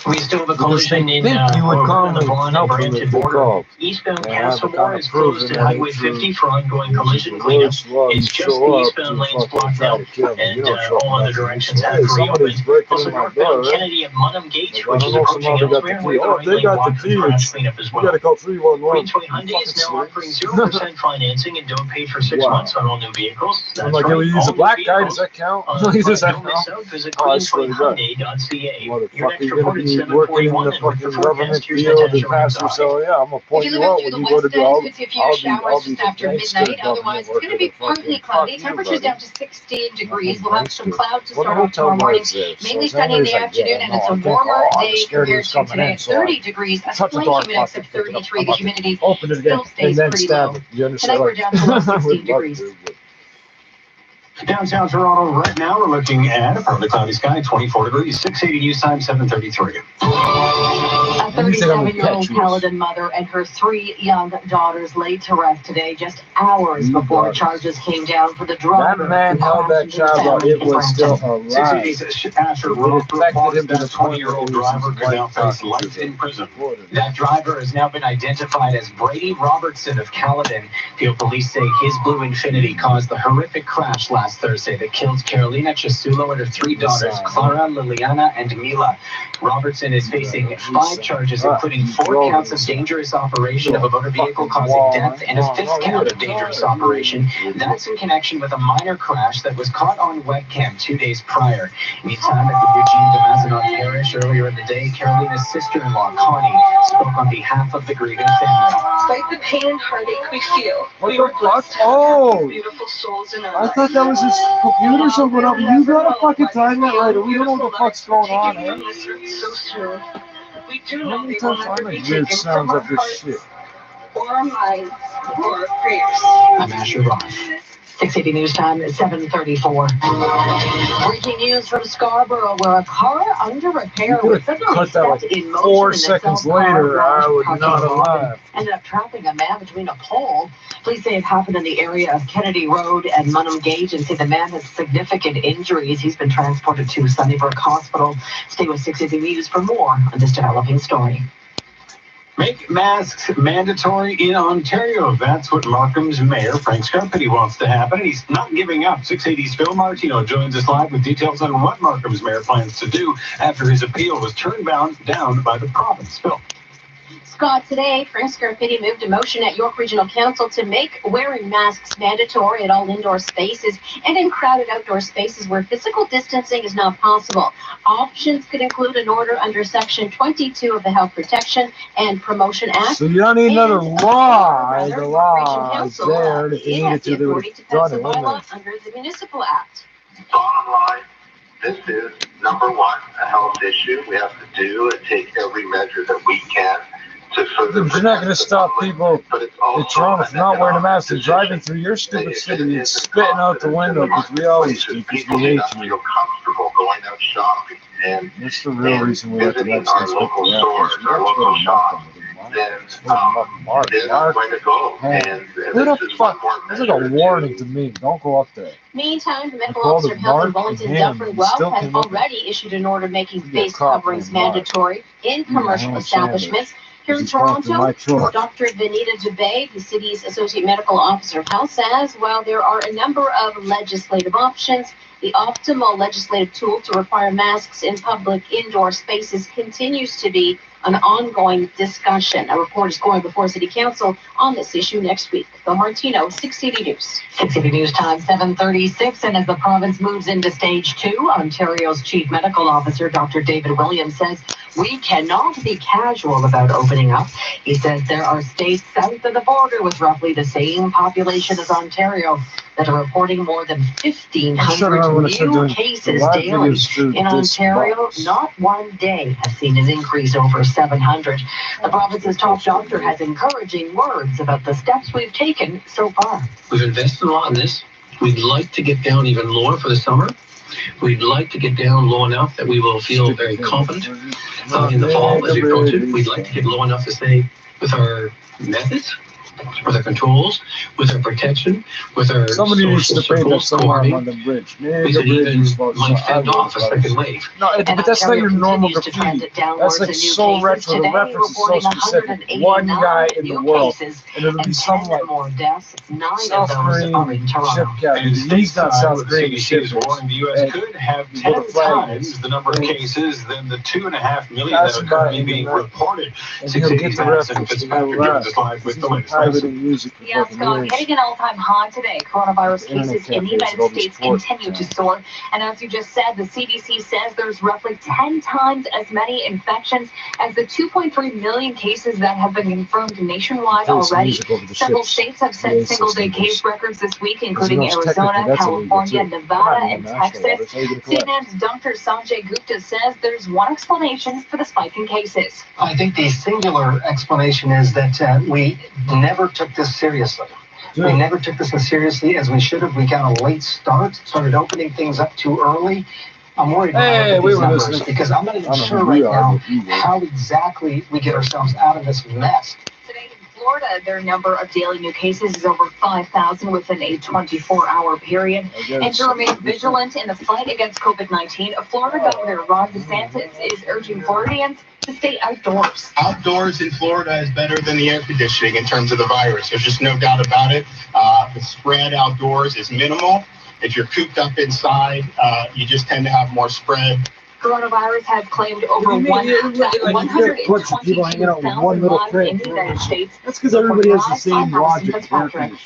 S4: We still have a collision in
S8: you would
S4: over
S8: call
S4: on the
S8: me
S4: Vaughan and
S8: help them
S4: Brampton
S8: if they
S4: border.
S8: called.
S4: Eastbound
S8: Yeah, I have a
S4: Castlemore is closed
S8: proven
S4: at Highway
S8: that
S4: 50 for ongoing collision cleanup. It's just the eastbound lanes blocked out, and all other directions have reopened. Also northbound Kennedy at Munham Gate, which is approaching Ellesmere, with the right lane blocked for crash cleanup as well.
S8: You gotta call 311.
S4: Queensway Hyundai is now offering 0% financing and don't pay for 6 months on all new vehicles. That's
S8: I'm like,
S4: right,
S8: yeah, we use a
S4: all
S8: black
S4: new
S8: guy.
S4: vehicles.
S8: Does that count?
S4: Don't
S8: Does that
S4: miss
S8: count?
S4: out. Visit
S8: Oh, I swear to God.
S4: queenswayhyundai.ca. Your
S8: Motherfucker,
S4: next
S8: you're
S4: report
S8: gonna
S4: is
S8: be working in
S4: 7:41
S8: the
S4: and with
S8: fucking
S4: the
S8: government
S4: forecast, here's
S8: field and
S4: Natasha
S8: pasture,
S4: Rinzai.
S8: so yeah, I'm gonna
S12: If
S8: point
S12: you're
S8: you
S12: living
S8: out
S12: through
S8: when
S12: the
S8: you go to
S12: West
S8: do.
S12: End, could see a few
S8: I'll
S12: showers
S8: be
S12: just after
S8: gangster
S12: midnight.
S8: government
S12: Otherwise, it's
S8: working
S12: going to be
S8: with fucking
S12: partly cloudy.
S8: fuck you,
S12: Temperatures
S8: buddy.
S12: down to 16 degrees. We'll have some clouds to
S8: What
S12: start off
S8: hotel
S12: tomorrow morning.
S8: was this?
S12: Mainly
S8: So
S12: sunny in the
S8: Henry's like,
S12: afternoon,
S8: yeah,
S12: and it's
S8: no,
S12: a
S8: I can't
S12: warmer
S8: go. I'm
S12: day
S8: scared he
S12: compared
S8: was
S12: to
S8: coming
S12: today.
S8: in, so I
S12: 30 degrees. A
S8: shut the
S12: slight
S8: door,
S12: humidity
S8: fuck
S12: of
S8: it,
S12: 33. The humidity
S8: open it again,
S12: still stays
S8: and then
S12: pretty
S8: stab
S12: low.
S8: it. You understand?
S12: Tonight we're down to about 16 degrees.
S2: Downtown Toronto right now, we're looking at a partly cloudy sky, 24 degrees, 680 news time, 7:33.
S5: A 37-year-old Caledon mother and her 3 young daughters laid to rest today, just hours before charges came down for the driver.
S8: That man held that child while it was still alive.
S2: 680 after Rockford Park, that 20-year-old driver could now face life in prison.
S4: That driver has now been identified as Brady Robertson of Caledon. Peel police say his blue Infinity caused the horrific crash last Thursday that killed Carolina Chasulo and her 3 daughters, Clara, Liliana, and Mila. Robertson is facing 5 charges, including 4 counts of dangerous operation of a motor vehicle causing death and a 5th count of dangerous operation. That's in connection with a minor crash that was caught on webcam 2 days prior. Meantime, at the Eugene de Mazenot Parish earlier in the day, Carolina's sister-in-law, Connie, spoke on behalf of the grieving family.
S12: Despite the pain and heartache we feel,
S8: What the fuck? Oh!
S12: beautiful souls in our
S8: I thought that was his computer something up. You gotta fucking time that right, or we don't know what the fuck's going on, eh?
S12: so soon. We do
S8: How
S12: know
S8: many
S12: they will
S8: times
S12: never
S8: I
S12: be
S8: make weird
S12: taken
S8: sounds
S12: from our
S8: of this
S12: hearts
S8: shit?
S12: or our minds or our prayers.
S4: I'm Asher Roth.
S3: 680 News Time at 7:34. Breaking news from Scarborough, where a car under repair was suddenly set in motion
S8: 4 seconds later. I would not have laughed.
S3: Ended up trapping a man between a pole. Police say it happened in the area of Kennedy Road and Munham Gage, and say the man has significant injuries. He's been transported to Sunnybrook Hospital. Stay with 680 News for more on this developing story.
S2: Make masks mandatory in Ontario. That's what Markham's Mayor Frank Scarpetti wants to happen, and he's not giving up. 680's Phil Martino joins us live with details on what Markham's Mayor plans to do after his appeal was turned down by the province. Phil.
S5: Scott, today, Frank Scarpetti moved a motion at York Regional Council to make wearing masks mandatory at all indoor spaces and in crowded outdoor spaces where physical distancing is not possible. Options could include an order under Section 22 of the Health Protection and Promotion Act.
S8: So you don't need another law. The law is there, and if you needed to, they would have done it, wouldn't they?
S5: Under the Municipal Act.
S7: Bottom line, this is, number one, a health issue. We have to do and take every measure that we can to further.
S8: You're not going to stop people in Toronto from not wearing a mask and driving through your stupid city and spitting out the window because we always do, because we hate you.
S7: Feel comfortable going out shopping and
S8: that's the real reason we have to
S7: visiting
S8: let
S7: our local stores, our local shops. Then this is going to go. And
S8: who the fuck? This is a warning to me. Don't go up there.
S5: Meantime, the medical officer of health in Wellington, Dufferin Wells, has already issued an order making face coverings mandatory in commercial establishments. Here in Toronto, Dr. Vanita Dubé, the city's Associate Medical Officer of Health, says while there are a number of legislative options, the optimal legislative tool to require masks in public indoor spaces continues to be an ongoing discussion. A report is going before City Council on this issue next week. Phil Martino, 680 News.
S3: 680 News Time, 7:36. And as the province moves into stage 2, Ontario's Chief Medical Officer, Dr. David Williams, says we cannot be casual about opening up. He says there are states south of the border with roughly the same population as Ontario that are reporting more than 1,500 new cases daily. In Ontario, not one day has seen an increase over 700. The province's top doctor has encouraging words about the steps we've taken so far.
S9: We've invested a lot in this. We'd like to get down even lower for the summer. We'd like to get down low enough that we will feel very confident in the fall as we approach it. We'd like to get low enough to say with our methods, with our controls, with our protection, with our social support coordinating, we could even might fend off a second wave.
S8: No, but that's not your normal graffiti. That's like so retro. The reference is so specific. One guy in the world, and it'll be some like South Korean ship captain. He's not South Korean ship.
S2: The U.S. could have 10 times the number of cases than the 2.5 million that are currently being reported. 680 Madison Fitzpatrick joins us live with the latest.
S10: Yeah, Scott, hitting an all-time high today. Coronavirus cases in the United States continue to soar. And as you just said, the CDC says there's roughly 10 times as many infections as the 2.3 million cases that have been confirmed nationwide already. Several states have set single-day case records this week, including Arizona, California, Nevada, and Texas. CNN's Dr. Sanjay Gupta says there's one explanation for the spike in cases.
S15: I think the singular explanation is that we never took this seriously. We never took this as seriously as we should have. We got a late start, started opening things up too early. I'm worried about these numbers because I'm not even sure right now how exactly we get ourselves out of this mess.
S10: Today in Florida, their number of daily new cases is over 5,000 within a 24-hour period. And to remain vigilant in the fight against COVID-19, Florida Governor Ron DeSantis is urging Floridians to stay outdoors.
S16: Outdoors in Florida is better than the air conditioning in terms of the virus. There's just no doubt about it. The spread outdoors is minimal. If you're cooped up inside, you just tend to have more spread.
S10: Coronavirus has claimed over 122,000 lives in the United States.
S8: That's because everybody has the same logic.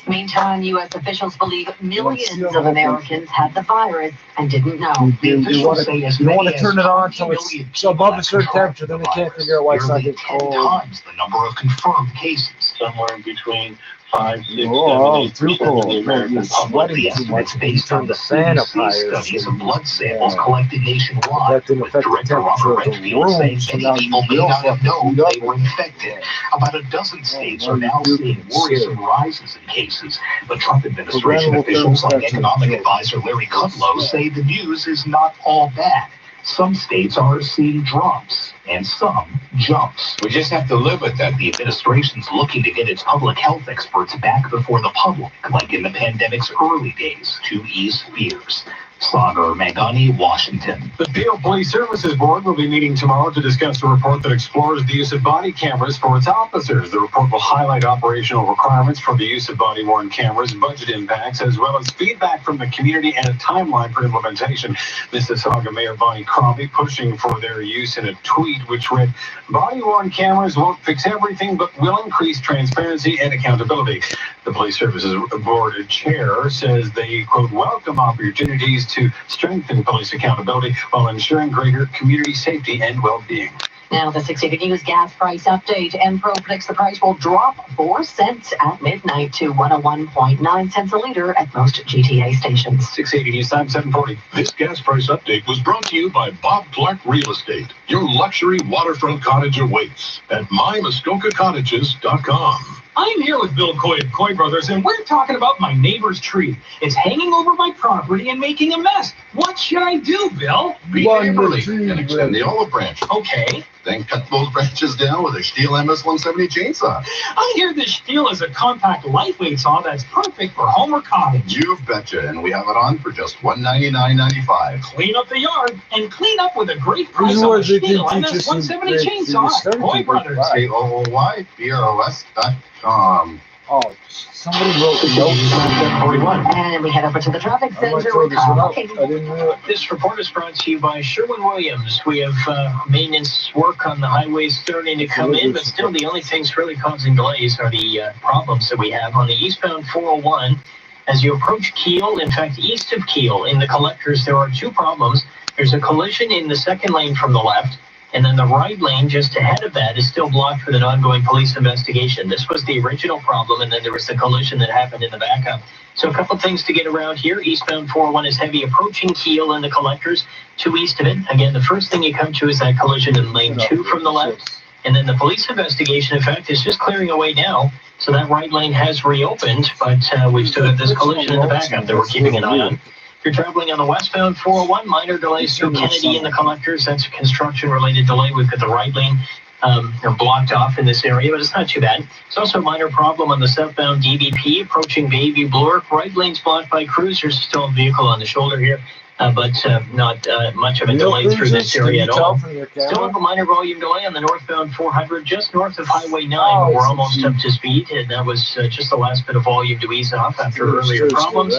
S3: Meantime, U.S. officials believe millions of Americans had the virus and didn't know.
S8: You want to turn it on until it's above a certain temperature, then they can't figure out why it's not getting cold.
S2: 10 times the number of confirmed cases.
S11: somewhere between 5, 6, 7, 8%
S8: of
S11: the American public.
S8: The estimates based on the CDC studies of blood samples
S4: collected nationwide, with direct corroboration saying many people may not have known they were infected. About a dozen states are now seeing worrisome rises in cases, but Trump administration officials like economic advisor Larry Kudlow say the news is not all bad. Some states are seeing drops and some jumps. We just have to live with that. The administration's looking to get its public health experts back before the public, like in the pandemic's early days, to ease fears. Sagar Meghani, Washington.
S2: The Peel Police Services Board will be meeting tomorrow to discuss a report that explores the use of body cameras for its officers. The report will highlight operational requirements for the use of body-worn cameras, budget impacts, as well as feedback from the community and a timeline for implementation. Mississauga Mayor Bonnie Crombie pushing for their use in a tweet which read, "Body-worn cameras won't fix everything, but will increase transparency and accountability." The Police Services Board chair says they, quote, welcome opportunities to strengthen police accountability while ensuring greater community safety and well-being.
S3: Now the 680 News gas price update. Enpro predicts the price will drop 4 cents at midnight to 101.9 cents a liter at most GTA stations.
S2: 680 News Time 740.
S17: This gas price update was brought to you by Bob Clark Real Estate. Your luxury waterfront cottage awaits at mymuskokacottages.com.
S18: I'm here with Bill Coy of Coy Brothers, and we're talking about my neighbor's tree. It's hanging over my property and making a mess. What should I do, Bill?
S17: Be neighborly and extend the olive branch.
S18: Okay.
S17: Then cut those branches down with a Stihl MS-170 chainsaw.
S18: I hear this Stihl is a compact, lightweight saw that's perfect for home or cottage.
S17: You betcha, and we have it on for just $199.95.
S18: Clean up the yard and clean up with a great price on the Stihl MS-170 chainsaw at Coy Brothers.
S17: KOOYBROS.com.
S8: Oh, somebody wrote a note.
S3: And we head over to the traffic center with
S4: This report is brought to you by Sherwin-Williams. We have maintenance work on the highways starting to come in, but still the only things really causing delays are the problems that we have on the eastbound 401. As you approach Kiel, in fact, east of Kiel, in the collectors, there are 2 problems. There's a collision in the second lane from the left, and then the right lane just ahead of that is still blocked with an ongoing police investigation. This was the original problem, and then there was the collision that happened in the backup. So a couple things to get around here. Eastbound 401 is heavy approaching Kiel and the collectors to east of it. Again, the first thing you come to is that collision in lane 2 from the left. And then the police investigation, in fact, is just clearing away now. So that right lane has reopened, but we've still got this collision in the backup that we're keeping an eye on. If you're traveling on the westbound 401, minor delays through Kennedy and the collectors. That's a construction-related delay. We've got the right lane blocked off in this area, but it's not too bad. It's also a minor problem on the southbound DVP approaching Bayview Bloor. Right lane's blocked by cruisers. Still a vehicle on the shoulder here, but not much of a delay through this area at all. Still have a minor volume delay on the northbound 400 just north of Highway 9. We're almost up to speed, and that was just the last bit of volume to ease off after earlier problems.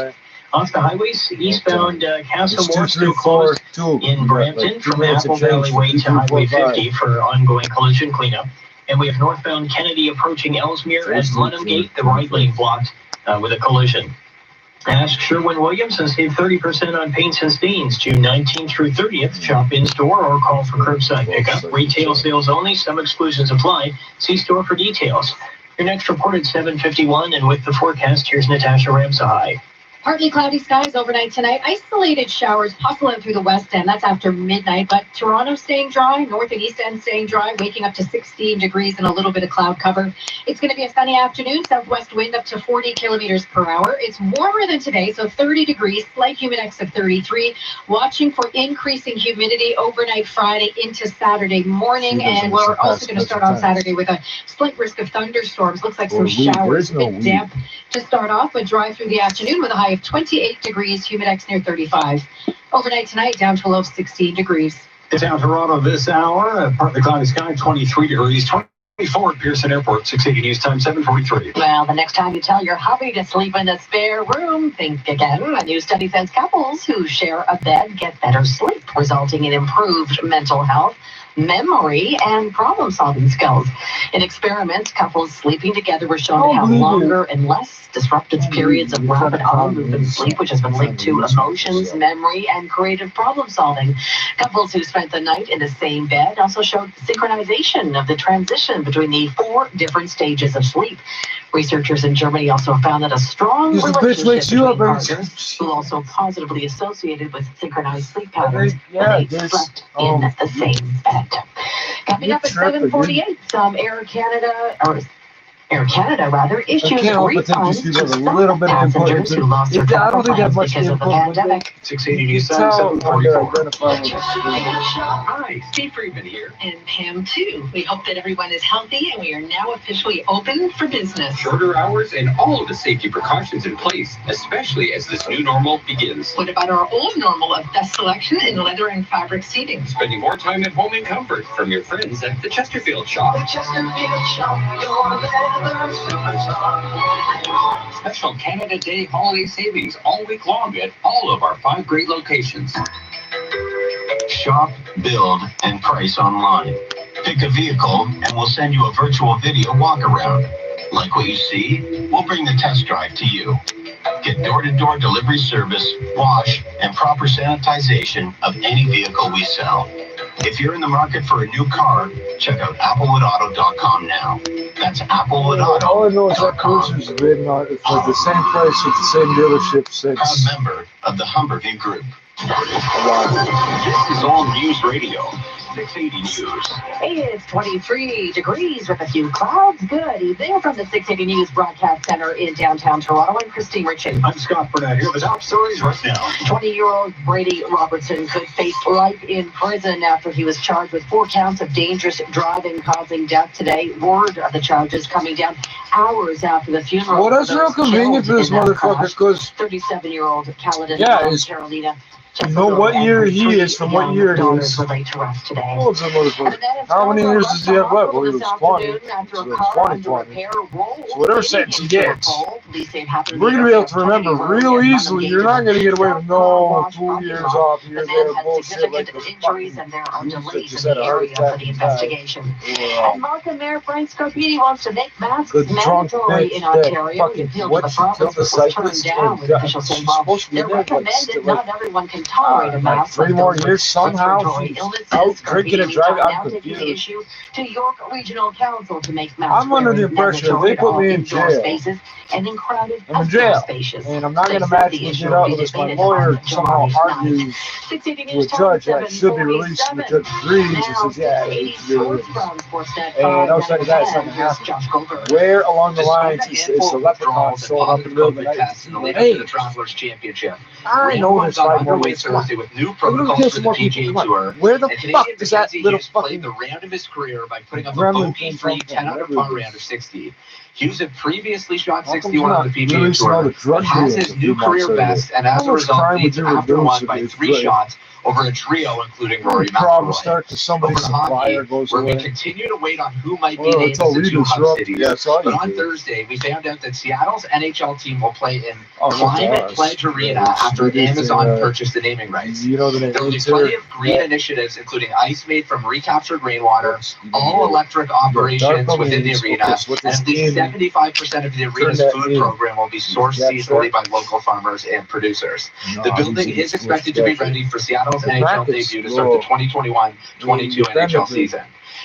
S4: Off the highways, eastbound Castlemore still closed in Brampton from Apple Valley Way to Highway 50 for ongoing collision cleanup. And we have northbound Kennedy approaching Ellesmere at Munham Gate, the right lane blocked with a collision. Ask Sherwin-Williams and save 30% on paints and stains. June 19th through 30th. Shop in-store or call for curbside pickup. Retail sales only. Some exclusions apply. See store for details. Your next report at 7:51, and with the forecast, here's Natasha Ramsahai.
S5: Partly cloudy skies overnight tonight. Isolated showers possible out through the west end. That's after midnight. But Toronto staying dry. North and east end staying dry. Waking up to 16 degrees and a little bit of cloud cover. It's going to be a sunny afternoon. Southwest wind up to 40 kilometers per hour. It's warmer than today, so 30 degrees. Slight humidex of 33. Watching for increasing humidity overnight Friday into Saturday morning. And we're also going to start on Saturday with a slight risk of thunderstorms. Looks like some showers. A bit damp to start off, but dry through the afternoon with a high of 28 degrees, humidex near 35. Overnight tonight, down to a low of 16 degrees.
S2: Down Toronto this hour, partly cloudy sky, 23 degrees, 24 at Pearson Airport, 680 News Time, 7:43.
S3: Well, the next time you tell your hubby to sleep in a spare room, think again. A new study says couples who share a bed get better sleep, resulting in improved mental health. memory and problem-solving skills. In experiments, couples sleeping together were shown to have longer and less disrupted periods of rapid eye movement sleep, which has been linked to emotions, memory, and creative problem-solving. Couples who spent the night in the same bed also showed synchronization of the transition between the 4 different stages of sleep. Researchers in Germany also found that a strong relationship between partners who also positively associated with synchronized sleep patterns when they slept in the same bed. Coming up at 7:48, some Air Canada issues refunds to some passengers who lost their travel plans because of the pandemic.
S2: 680 News Time, 744.
S3: Hi, Steve Friedman here. And Pam too. We hope that everyone is healthy and we are now officially open for business.
S19: Shorter hours and all of the safety precautions in place, especially as this new normal begins.
S3: What about our old normal of best selection in leather and fabric seating?
S19: Spending more time at home in comfort from your friends at the Chesterfield Shop.
S3: The Chesterfield Shop, your leather superstar.
S19: Special Canada Day holiday savings all week long at all of our 5 great locations.
S2: Shop, build, and price online. Pick a vehicle and we'll send you a virtual video walk around. Like what you see? We'll bring the test drive to you. Get door-to-door delivery service, wash, and proper sanitization of any vehicle we sell. If you're in the market for a new car, check out applewoodauto.com now. That's applewoodauto.com.
S8: All I know is that Cruiser's been it's like the same place with the same dealership since.
S2: Proud member of the Humberview Group. This is All News Radio. 680 News.
S3: It's 23 degrees with a few clouds. Good evening from the 680 News Broadcast Center in downtown Toronto. I'm Christine Richard.
S2: I'm Scott Burnett here with the top stories right now.
S3: 20-year-old Brady Robertson could face life in prison after he was charged with 4 counts of dangerous driving causing death today. Word of the charges coming down hours after the funeral.
S8: Well, that's real convenient for this motherfucker because
S3: 37-year-old Caledon Carolina.
S8: You know what year he is from what year he is.
S3: Were laid to rest today.
S8: Oh, it's a motherfucker. How many years does he have left? Well, he was 20. So it's 20. So whatever sentence he gets, we're going to be able to remember real easily. You're not going to get away with no 2 years off here, there, bullshit like the
S3: injuries and there are delays in the area for the investigation. And Markham Mayor Frank Scarpini wants to make masks mandatory in Ontario. The appeal to the province was turned down with officials saying, well, they're recommended, not everyone can tolerate a mask.
S8: 3 more years somehow. Out drinking and driving. I'm confused.
S3: The issue to York Regional Council to make masks.
S8: I'm under the impression if they put me in jail,
S3: and in crowded
S8: I'm in jail, and I'm not going to magically get out unless my lawyer somehow argues to a judge that I should be released and the judge agrees and says, yeah, it's released. And outside of that, it's not going to happen. Where along the lines is the leprechaun showing up in the middle of the night? Hey,
S19: the Travelers Championship.
S8: I know there's 5 more ways.
S19: Thursday with new protocols for the PGA Tour.
S8: Where the fuck is that little
S19: fucking the round of his career by putting up a bogey-free 10-under par round of 60. Hughes had previously shot 61 on the PGA Tour, but has his new career best, and as a result leads after one by 3 shots over a trio including Rory McIlroy. Over the hockey, where we continue to wait on who might be named as the 2 hub cities. But on Thursday, we found out that Seattle's NHL team will play in Climate Pledge Arena after Amazon purchased the naming rights. There will be plenty of green initiatives, including ice made from recaptured rainwater, all-electric operations within the arena, and at least 75% of the arena's food program will be sourced seasonally by local farmers and producers. The building is expected to be ready for Seattle's NHL debut to start the 2021-22 NHL season.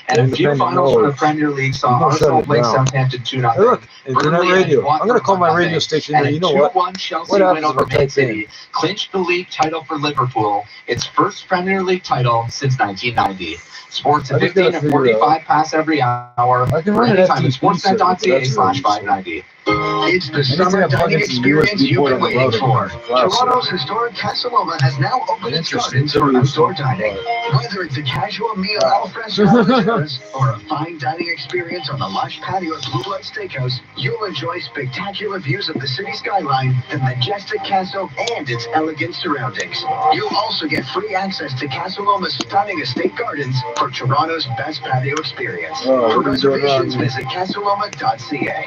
S19: And a few finals from the Premier League saw Arsenal play Southampton 2-0.
S8: Look, internet radio. I'm going to call my radio station.
S19: And
S8: you know what?
S19: 2-1 Chelsea win over Man City clinched the league title for Liverpool, its first Premier League title since 1990. Sports at 15 and 45 pass every hour. Or anytime at sportsnet.ca/590.
S2: It's the summer dining experience you've been waiting for. Toronto's historic Casa Loma has now opened its gardens for outdoor dining. Whether it's a casual meal al fresco or a fine dining experience on the lush patio at Blue Light Steakhouse, you'll enjoy spectacular views of the city skyline, the majestic castle, and its elegant surroundings. You'll also get free access to Casa Loma's stunning estate gardens for Toronto's best patio experience. For reservations, visit casaloma.ca.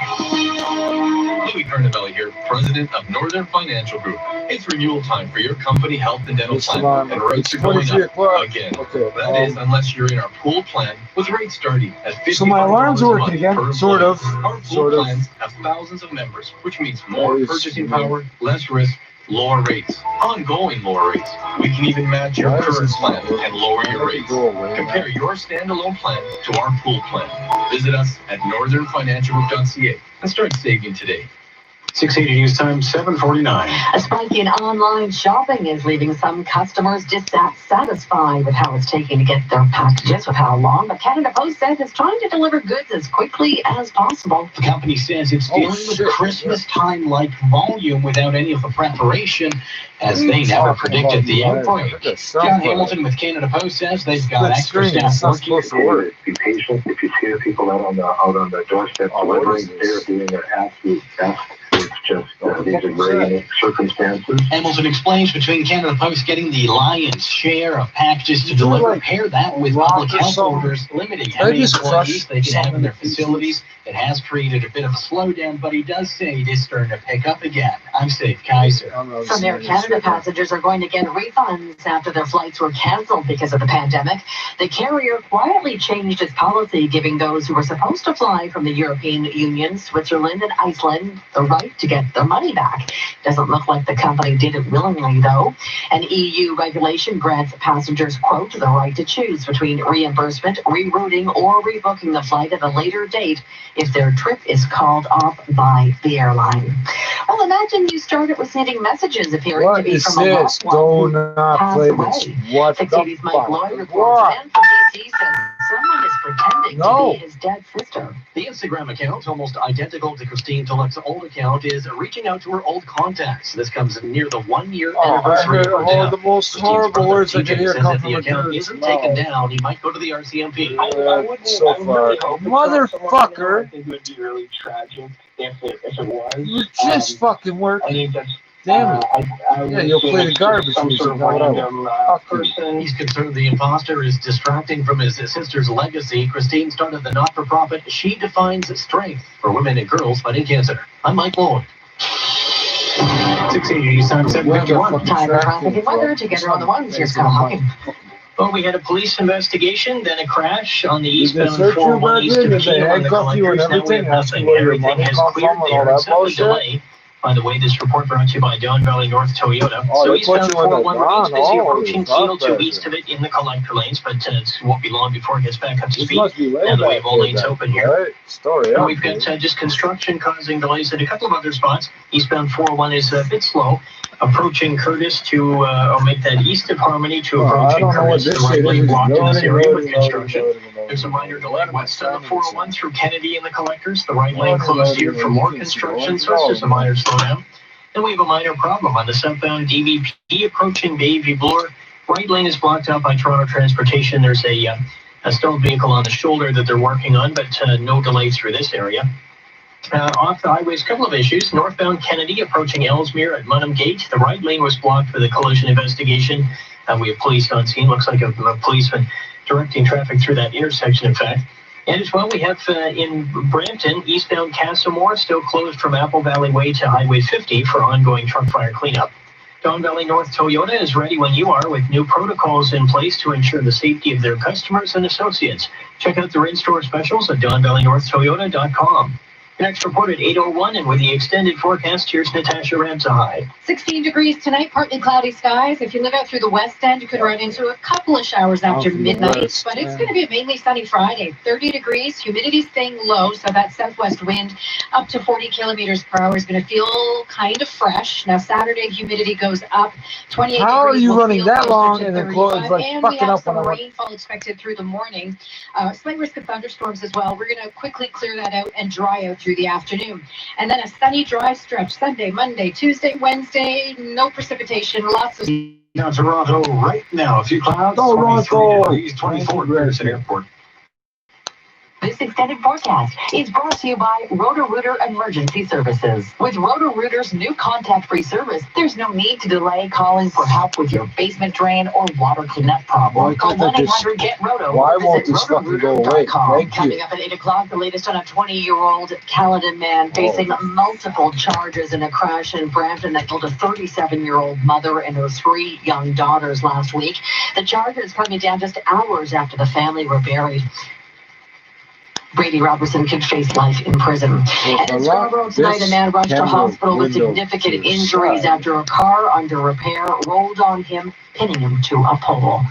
S17: Louis Carnevale here, president of Northern Financial Group.
S2: It's renewal time for your company health and dental plan, and rates are going up again. That is, unless you're in our pool plan, with rates starting at $55
S8: so my alarms are working again, sort of.
S2: Our pool plans have thousands of members, which means more purchasing power, less risk, lower rates, ongoing lower rates. We can even match your current plan and lower your rates. Compare your standalone plan to our pool plan. Visit us at northernfinancialgroup.ca and start saving today.
S4: 680 News Time, 7:49.
S3: A spike in online shopping is leaving some customers dissatisfied with how it's taking to get their packages, with how long. But Canada Post says it's trying to deliver goods as quickly as possible.
S11: The company says it's dealing with Christmas time-like volume without any of the preparation, as they never predicted the outbreak. John Hamilton with Canada Post says they've got extra staff working.
S7: Be patient. If you see people out on the doorstep delivering, they're doing their absolute best. It's just these are very unique circumstances.
S11: Hamilton explains between Canada Post getting the lion's share of packages to deliver, pair that with public health orders limiting how many employees they can have in their facilities. It has created a bit of a slowdown, but he does say it is starting to pick up again. I'm Steve Kaiser.
S3: Some Air Canada passengers are going to get refunds after their flights were canceled because of the pandemic. The carrier quietly changed its policy, giving those who were supposed to fly from the European Union, Switzerland, and Iceland the right to get their money back. Doesn't look like the company did it willingly, though. An EU regulation grants passengers, quote, the right to choose between reimbursement, rerouting, or rebooking the flight at a later date if their trip is called off by the airline. Well, imagine you started receiving messages appearing to be from a loved one who passed away. 680's Mike Lloyd reports man from DC says someone is pretending to be his dead sister.
S11: The Instagram account, almost identical to Christine Tulloch's old account, is reaching out to her old contacts. This comes near the 1-year anniversary of her death.
S8: The most horrible words I can hear come from
S11: the account isn't taken down. He might go to the RCMP.
S8: Motherfucker.
S6: I think it would be really tragic if it was.
S8: You just fucking work.
S6: I think that's
S8: damn it. Yeah, you'll play the garbage music.
S6: Person.
S11: He's concerned the imposter is distracting from his sister's legacy. Christine started the not-for-profit She Defines Strength for women and girls fighting cancer. I'm Mike Lloyd.
S4: 680 News Time, 7:51.
S3: Time for traffic and weather together on the ones. Here's Kyle Hawking.
S4: Well, we had a police investigation, then a crash on the eastbound 401 east of Keel on the collectors. Now we have nothing. Everything has cleared there except the delay. By the way, this report brought to you by Don Valley North Toyota. So eastbound 401 remains busy approaching Keel to east of it in the collector lanes, but it won't be long before it gets back up to speed. Now that we have all lanes open here. And we've got just construction causing delays at a couple of other spots. Eastbound 401 is a bit slow. Approaching Curtis to make that east of Harmony to approaching Curtis. The right lane blocked in this area with construction. There's a minor delay west on the 401 through Kennedy and the collectors. The right lane closed here for more construction, so it's just a minor slowdown. Then we have a minor problem on the southbound DVP approaching Bayview Bloor. Right lane is blocked out by Toronto Transportation. There's a stone vehicle on the shoulder that they're working on, but no delay through this area. Off the highways, a couple of issues. Northbound Kennedy approaching Ellesmere at Munham Gate. The right lane was blocked for the collision investigation. We have police on scene. Looks like a policeman directing traffic through that intersection, in fact. And as well, we have in Brampton, eastbound Castlemore still closed from Apple Valley Way to Highway 50 for ongoing truck fire cleanup. Don Valley North Toyota is ready when you are with new protocols in place to ensure the safety of their customers and associates. Check out their in-store specials at DonValleyNorthToyota.com. Your next report at 8:01, and with the extended forecast, here's Natasha Ramsahide.
S5: 16 degrees tonight, partly cloudy skies. If you live out through the west end, you could run into a couple of showers after midnight, but it's going to be a mainly sunny Friday. 30 degrees, humidity staying low, so that southwest wind up to 40 kilometers per hour is going to feel kind of fresh. Now, Saturday, humidity goes up. 28
S8: How
S5: degrees.
S8: are you running that long and then it's like
S5: and
S8: fucking
S5: we have
S8: up
S5: some
S8: on
S5: rainfall expected through the morning. Slight risk of thunderstorms as well. We're going to quickly clear that out and dry out through the afternoon. And then a sunny, dry stretch Sunday, Monday, Tuesday, Wednesday. No precipitation. Lots of...
S4: Now Toronto right now. A few clouds.
S8: Toronto.
S4: 24 degrees at airport.
S3: This extended forecast is brought to you by Roto-Rooter Emergency Services. With Roto-Rooter's new contact-free service, there's no need to delay calling for help with your basement drain or water cleanup problem. Call 1-800-GET-ROTO.
S8: Why won't this fucking go away? Thank
S3: Coming
S8: you.
S3: up at 8 o'clock, the latest on a 20-year-old Caledon man facing multiple charges in a crash in Brampton that killed a 37-year-old mother and her 3 young daughters last week. The charges coming down just hours after the family were buried. Brady Robertson could face life in prison. And in Scarborough tonight, a man rushed to hospital with significant injuries after a car under repair rolled on him, pinning him to a pole.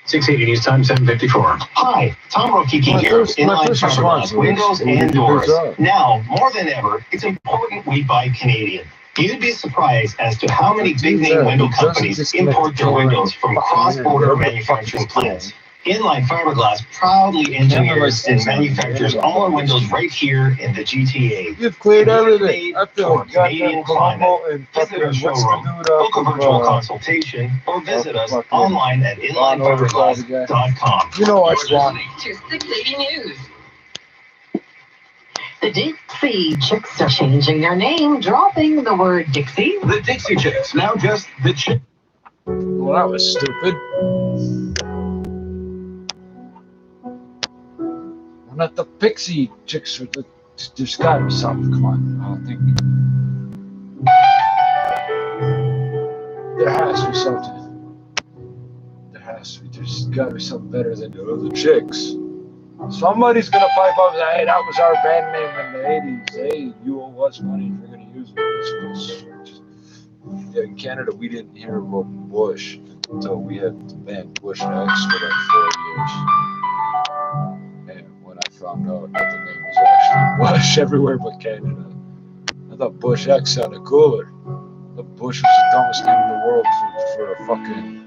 S11: 680 News Time, 7:54.
S20: Hi, Tom Rokiki here. Inline fiberglass windows and doors. Now, more than ever, it's important we buy Canadian. You'd be surprised as to how many big-name window companies import their windows from cross-border manufacturing plants. Inline Fiberglass proudly engineers and manufactures all our windows right here in the GTA.
S8: You've cleared everything. I feel like
S20: Canadian climate. Visit our showroom, book a virtual consultation, or visit us online at inlinefiberglass.com.
S8: You know what's wrong.
S3: To 680 News. The Dixie Chicks are changing their name, dropping the word Dixie.
S17: The Dixie Chicks, now just the Chick.
S8: Well, that was stupid. Not the Pixie Chicks. There's got to be something. Come on, I don't think there has to be something. There has to be. There's got to be something better than the Chicks. Somebody's gonna pipe up and say, "Hey, that was our band name in the '80s. Hey, you owe us money if you're gonna use it." Yeah, in Canada, we didn't hear about Bush until we had the band Bush X for like 4 years. I found out that the name was actually Bush everywhere but Canada. I thought Bush X sounded cooler. I thought Bush was the dumbest name in the world for a fucking...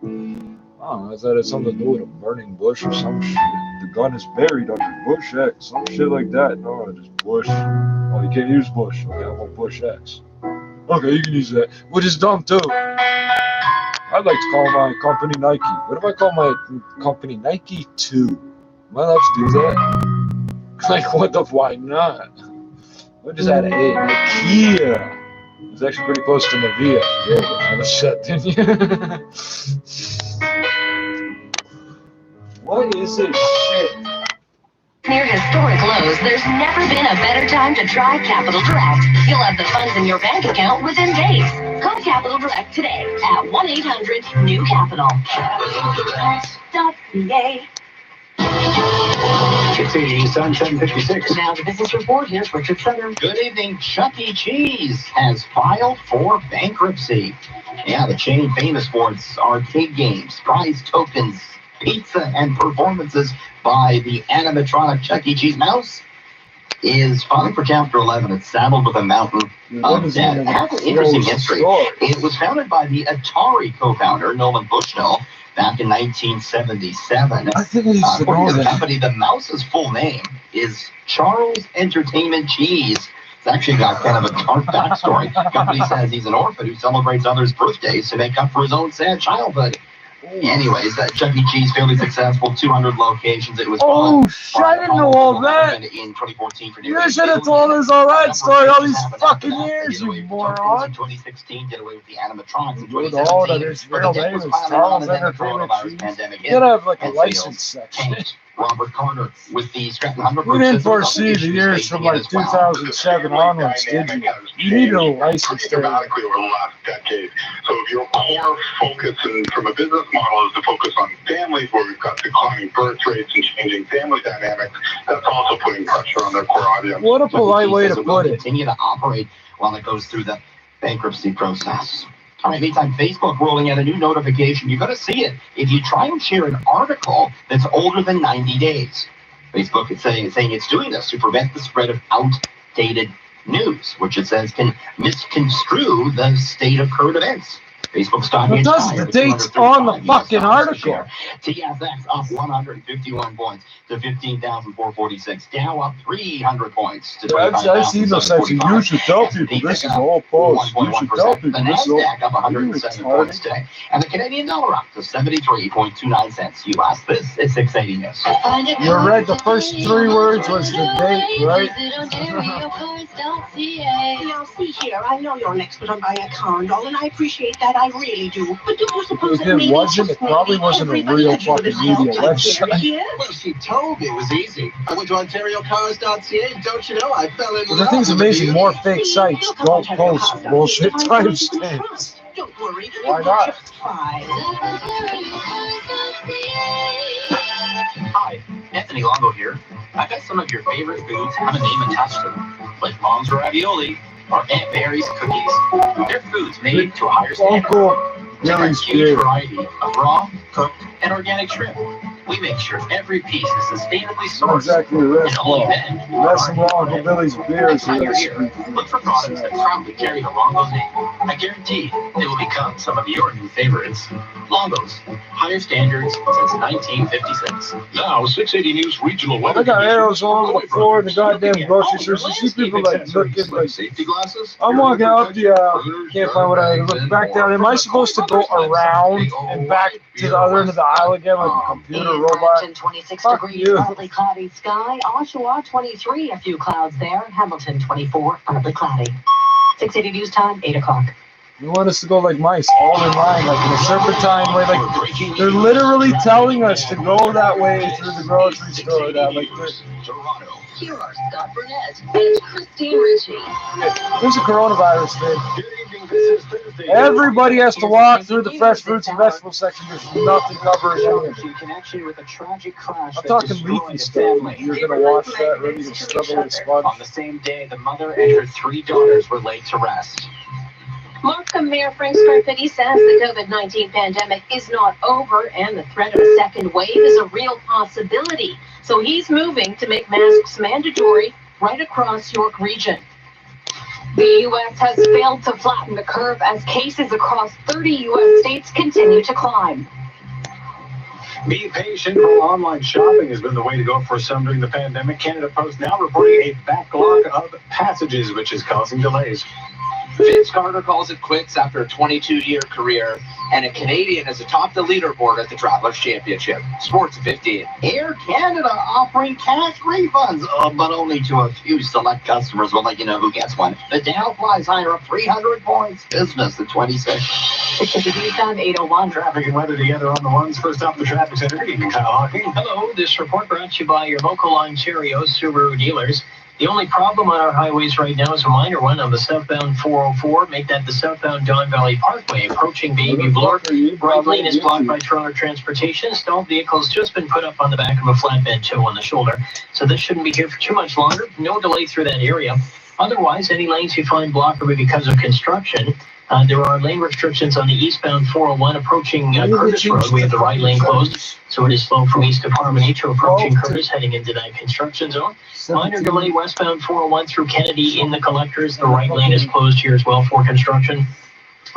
S8: I don't know, I thought it had something to do with a burning bush or some shit. The gun is buried under Bush X, some shit like that. No, just Bush. Oh, you can't use Bush. Okay, I want Bush X. Okay, you can use that. Which is dumb too. I'd like to call my company Nike. What if I call my company Nike 2? Am I allowed to do that? Like, what the, why not? What does that A? IKEA. It's actually pretty close to Navia. Yeah, I was shut, didn't you? What is this shit?
S5: Near historic lows, there's never been a better time to try Capital Direct. You'll have the funds in your bank account within days. Call Capital Direct today at 1-800-NEW-CAPITAL. CapitalDirect.ca.
S11: 680 News Time, 7:56.
S3: Now the business report. Here's Richard Southern.
S14: Good evening. Chuck E. Cheese has filed for bankruptcy. Yeah, the chain famous for its arcade games, prize tokens, pizza, and performances by the animatronic Chuck E. Cheese mouse is filing for Chapter 11. It's saddled with a mountain of debt. It has an interesting history. It was founded by the Atari co-founder, Nolan Bushnell, back in 1977.
S8: I think it is
S14: according to the company, the mouse's full name is Charles Entertainment Cheese. It's actually got kind of a dark backstory. The company says he's an orphan who celebrates others' birthdays to make up for his own sad childhood. Anyways, that Chuck E. Cheese fairly successful, 200 locations. It was
S8: I didn't know all that.
S14: In 2014 for
S8: you should have told us all that story all these fucking years, you moron.
S14: In 2016, get away with the animatronics. In
S8: Dude, all that his real name is Charles Entertainment Cheese. You gotta have like a license section.
S14: Robert Carter with the Stratton Humber.
S8: You didn't foresee the years from like 2007 onwards, did you? You need a license there.
S7: Dramatically over the last decade. So if your core focus and from a business model is to focus on families where we've got declining birth rates and changing family dynamics, that's also putting pressure on their core audience.
S8: What a polite way to put it.
S14: Continue to operate while it goes through the bankruptcy process. All right, meantime, Facebook rolling out a new notification. You're going to see it if you try and share an article that's older than 90 days. Facebook is saying it's doing this to prevent the spread of outdated news, which it says can misconstrue the state of current events. Facebook.com.
S8: It does. The date's on the fucking article.
S14: TSX up 151 points to 15,446. Dow up 300 points to 25,745.
S8: I've seen those sites. You should tell people this is all post. You should tell people
S14: the
S8: this is all.
S14: NASDAQ up 107 points today, and the Canadian dollar up to 73.29 cents US. This is 680 News.
S8: You read the first 3 words was the date, right?
S12: Now, see here, I know you're an expert on buying a car and all, and I appreciate that, I really do. But do you suppose that maybe
S8: It probably wasn't a real fucking media website.
S14: Well, she told me it was easy. I went to OntarioCars.ca, and don't you know, I fell in love.
S8: The thing's amazing. More fake sites don't post bullshit timestamps.
S12: Don't worry.
S8: Why not?
S14: Hi, Anthony Longo here. I bet some of your favorite foods have a name attached to them, like Mom's ravioli or Aunt Mary's cookies. They're foods made to a higher standard. There's a huge variety of raw, cooked, and organic shrimp. We make sure every piece is sustainably sourced.
S8: Exactly,
S14: and only then
S8: that's Longo Billy's beers.
S14: Look for products that proudly carry the Longo's name. I guarantee they will become some of your new favorites. Longo's, higher standards since 1956.
S17: Now, 680 News regional weather.
S8: I got arrows all over the floor in the goddamn grocery store. You see people like looking like
S17: safety glasses.
S8: I'm walking out the can't find what I look back down. Am I supposed to go around and back to the other end of the aisle again like a computer robot?
S3: 26 degrees, partly cloudy sky. Oshawa 23, a few clouds there. Hamilton 24, partly cloudy. 680 News time, 8 o'clock.
S8: You want us to go like mice, all in line, like in a serpentine way. Like they're literally telling us to go that way through the grocery store. That like
S3: Here are Scott Burnett and Christine Ritchie.
S8: There's a coronavirus thing. Everybody has to walk through the fresh fruits and vegetable section. There's nothing covering anything.
S4: In connection with a tragic crash.
S8: I'm talking leafy stuff. You're gonna watch that, ready to struggle with sponge.
S4: On the same day, the mother and her 3 daughters were laid to rest.
S5: Markham Mayor Frank Scarpitti says the COVID-19 pandemic is not over and the threat of a second wave is a real possibility. So he's moving to make masks mandatory right across York Region.
S10: The U.S. has failed to flatten the curve as cases across 30 U.S. states continue to climb.
S11: Be patient. Online shopping has been the way to go for some during the pandemic. Canada Post now reporting a backlog of packages, which is causing delays.
S19: Vince Carter calls it quits after a 22-year career, and a Canadian is atop the leaderboard at the Travelers Championship. Sports 15.
S14: Air Canada offering cash refunds, but only to a few select customers. We'll let you know who gets one. The Dow flies higher up 300 points. Business at 26.
S3: 801.
S11: Traffic and weather together on the ones. First up, the traffic center. Good evening, Kyle Hawking.
S18: Hello, this report brought to you by your local Ontario Subaru dealers. The only problem on our highways right now is a minor one on the southbound 404. Make that the southbound Don Valley Parkway approaching Baby Bloor. Right lane is blocked by Toronto Transportation. Stalled vehicle's just been put up on the back of a flatbed tow on the shoulder. So this shouldn't be here for too much longer. No delay through that area. Otherwise, any lanes you find blocked will be because of construction. There are lane restrictions on the eastbound 401 approaching Curtis Road. We have the right lane closed, so it is slow from east of Harmony to approaching Curtis, heading into that construction zone. Minor delay westbound 401 through Kennedy in the collectors. The right lane is closed here as well for construction.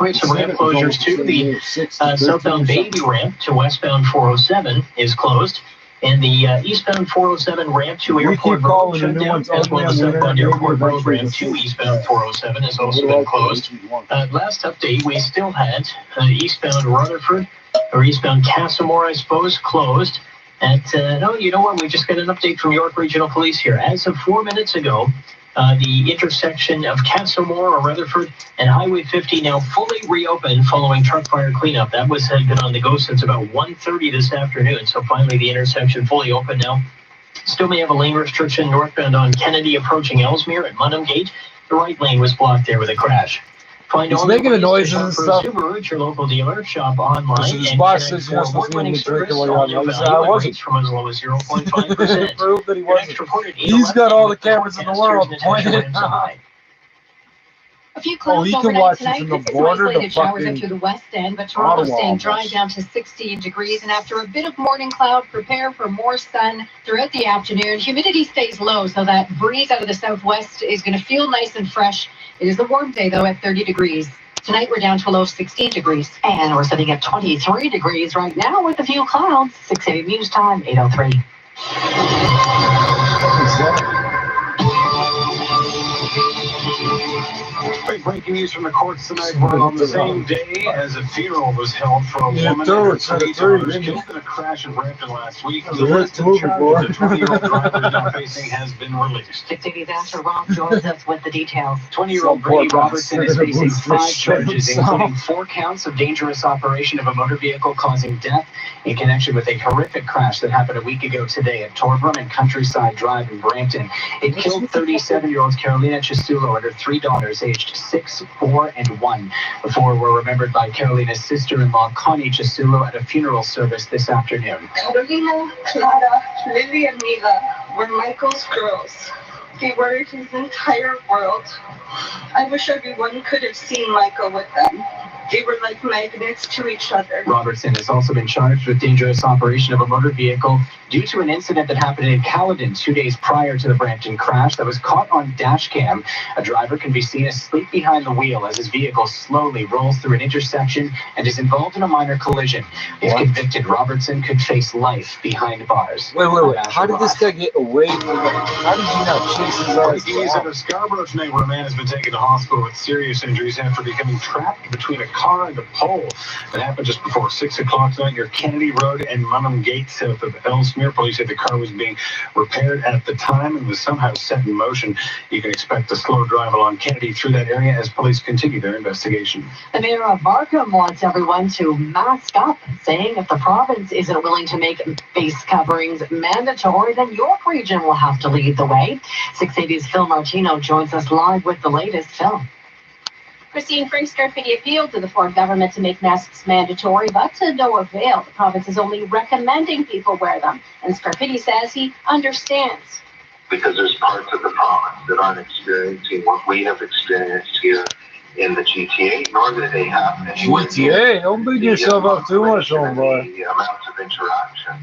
S18: We have some ramp closures too. The southbound Baby ramp to westbound 407 is closed. And the eastbound 407 ramp to Airport Road shut down, as well as southbound Airport Road ramp to eastbound 407 has also been closed. Last update, we still had eastbound Rutherford, or eastbound Castlemore, I suppose, closed. No, you know what? We just got an update from York Regional Police here. As of 4 minutes ago, the intersection of Castlemore or Rutherford and Highway 50 now fully reopened following truck fire cleanup. That had been on the go since about 1:30 this afternoon. So finally the intersection fully open now. Still may have a lane restriction northbound on Kennedy approaching Ellesmere at Munham Gate. The right lane was blocked there with a crash. Find
S8: He's making the noises and stuff.
S18: Subaru at your local dealer. Shop online.
S8: His boss says you're not supposed to drink it while you're on. I wasn't.
S18: From as low as 0.5%.
S8: Prove that he wasn't. He's got all the cameras in the world pointing it out.
S5: A few clouds overnight tonight. This is isolated showers up to the west end, but Toronto staying dry down to 16 degrees. And after a bit of morning cloud, prepare for more sun throughout the afternoon. Humidity stays low, so that breeze out of the southwest is going to feel nice and fresh. It is a warm day, though, at 30 degrees.
S3: Tonight we're down to a low of 16 degrees, and we're sitting at 23 degrees right now with a few clouds. 6:80 news time, 8:03.
S2: Breaking news from the courts tonight. We're on the same day as a funeral was held for a woman and her 3 daughters killed in a crash in Brampton last week. The list of charges the 20-year-old driver is now facing has been released.
S3: 680's Asher Roth joins us with the details.
S2: 20-year-old Brady Robertson is facing 5 charges, including 4 counts of dangerous operation of a motor vehicle causing death in connection with a horrific crash that happened a week ago today at Torbram and Countryside Drive in Brampton. It killed 37-year-old Carolina Chisulo and her 3 daughters, aged 6, 4, and 1. The 4 were remembered by Carolina's sister-in-law, Connie Chisulo, at a funeral service this afternoon.
S21: Carolina, Clara, Lily, and Mila were Michael's girls. They were his entire world. I wish everyone could have seen Michael with them. They were like magnets to each other.
S2: Robertson has also been charged with dangerous operation of a motor vehicle due to an incident that happened in Caledon 2 days prior to the Brampton crash that was caught on dash cam. A driver can be seen asleep behind the wheel as his vehicle slowly rolls through an intersection and is involved in a minor collision. If convicted, Robertson could face life behind bars.
S8: Wait. How did this guy get away from How did he not chase his ass?
S2: He's out of Scarborough tonight, where a man has been taken to hospital with serious injuries after becoming trapped between a car and a pole. It happened just before 6 o'clock tonight near Kennedy Road and Munham Gate, south of Ellesmere. Police said the car was being repaired at the time and was somehow set in motion. You can expect a slow drive along Kennedy through that area as police continue their investigation.
S3: The mayor of Markham wants everyone to mask up, saying if the province isn't willing to make face coverings mandatory, then York Region will have to lead the way. 680's Phil Martino joins us live with the latest. Phil.
S5: Christine, Frank Scarpitti appealed to the Ford government to make masks mandatory, but to no avail. The province is only recommending people wear them, and Scarpitti says he understands.
S7: Because there's parts of the province that aren't experiencing what we have experienced here in the GTA, nor do they have anywhere
S8: GTA? Don't big yourself up too much, homeboy.
S7: The amounts of interaction.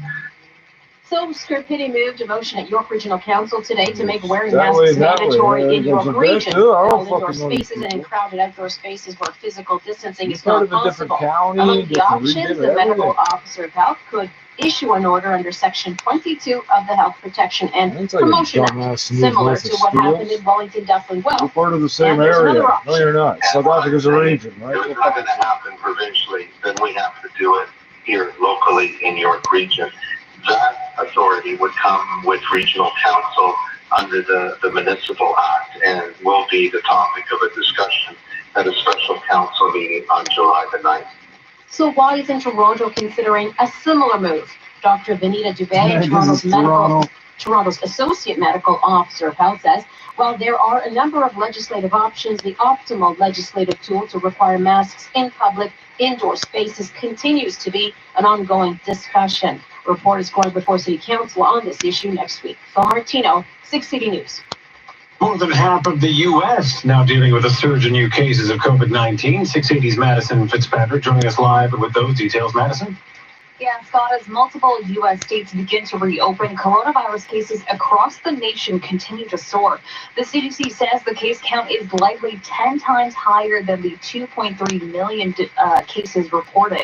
S5: So Scarpitti moved a motion at York Regional Council today to make wearing masks mandatory in York Region. All indoor spaces and in crowded outdoor spaces where physical distancing is not possible. Among the options, the medical officer of health could issue an order under Section 22 of the Health Protection and Promotion Act, similar to what happened in Wellington, Dublin. Well,
S8: we're part of the same area. No, you're not. South Africa's a region, right?
S7: If it's not going to happen provincially, then we have to do it here locally in York Region. That authority would come with regional council under the Municipal Act and will be the topic of a discussion at a special council meeting on July the 9th.
S5: So why isn't Toronto considering a similar move? Dr. Vanita Dubé, Toronto's Associate Medical Officer of Health, says, while there are a number of legislative options, the optimal legislative tool to require masks in public indoor spaces continues to be an ongoing discussion. A report is going before City Council on this issue next week. Phil Martino, 680 News.
S2: More than half of the U.S. now dealing with a surge in new cases of COVID-19. 680's Madison Fitzpatrick joining us live with those details. Madison?
S10: Yeah, Scott, as multiple U.S. states begin to reopen, coronavirus cases across the nation continue to soar. The CDC says the case count is likely 10 times higher than the 2.3 million cases reported.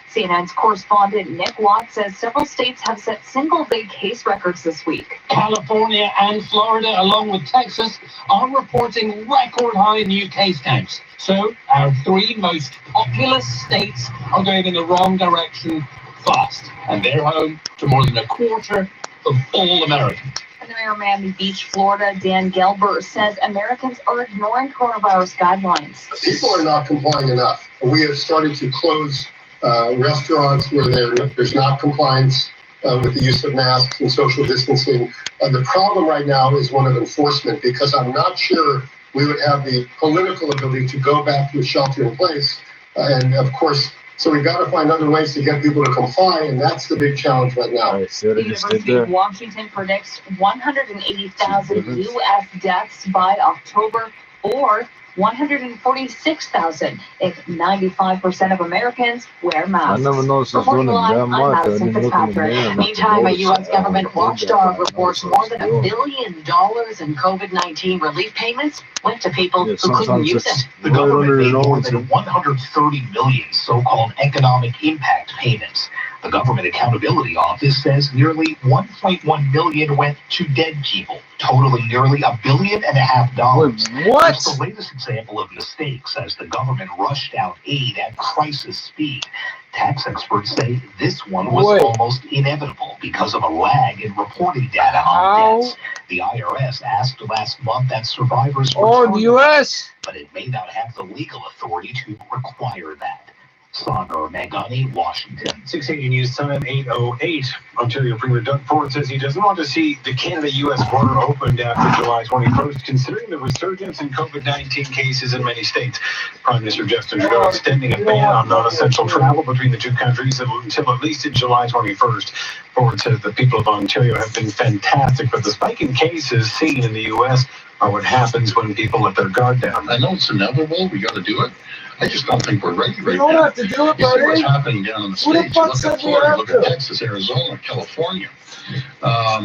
S10: CNN's correspondent Nick Watts says several states have set single-day case records this week.
S11: California and Florida, along with Texas, are reporting record-high new case counts. So our 3 most populous states are going in the wrong direction fast, and they're home to more than a quarter of all Americans.
S10: And the mayor of Miami Beach, Florida, Dan Gelber, says Americans are ignoring coronavirus guidelines.
S22: People are not complying enough. We have started to close restaurants where there's not compliance with the use of masks and social distancing. The problem right now is one of enforcement, because I'm not sure we would have the political ability to go back to a shelter in place. And of course, so we've got to find other ways to get people to comply, and that's the big challenge right now.
S10: The University of Washington predicts 180,000 U.S. deaths by October, or 146,000 if 95% of Americans wear masks.
S8: I never noticed this doing
S10: Reporting
S8: them
S10: live,
S8: that
S10: I'm
S8: much. I
S10: Madison
S8: didn't look in the
S10: Fitzpatrick.
S8: mirror.
S10: Meantime, a U.S. government watchdog reports more than $1 billion in COVID-19 relief payments went to people who couldn't use it.
S17: The government made more than 130 million so-called economic impact payments. The Government Accountability Office says nearly 1.1 million went to dead people, totaling nearly $1.5 billion.
S8: What?
S17: It's the latest example of mistakes as the government rushed out aid at crisis speed. Tax experts say this one was almost inevitable because of a lag in reporting data on debts. The IRS asked last month that survivors return
S8: the U.S.,
S17: but it may not have the legal authority to require that. Sagar Meghani, Washington.
S11: 680 News Time, 8:08. Ontario Premier Doug Ford says he doesn't want to see the Canada-U.S. border opened after July 21st, considering the resurgence in COVID-19 cases in many states. Prime Minister Justin Trudeau extending a ban on non-essential travel between the two countries until at least July 21st. Ford says the people of Ontario have been fantastic, but the spike in cases seen in the U.S. are what happens when people let their guard down.
S17: I know it's inevitable. We got to do it. I just don't think we're ready right
S8: You don't
S17: now.
S8: have to do it,
S17: You see what's
S8: buddy.
S17: happening down in the
S8: Who the
S17: States.
S8: fuck
S17: Look
S8: said
S17: at
S8: we
S17: Florida,
S8: have
S17: look
S8: to?
S17: at Texas, Arizona, California.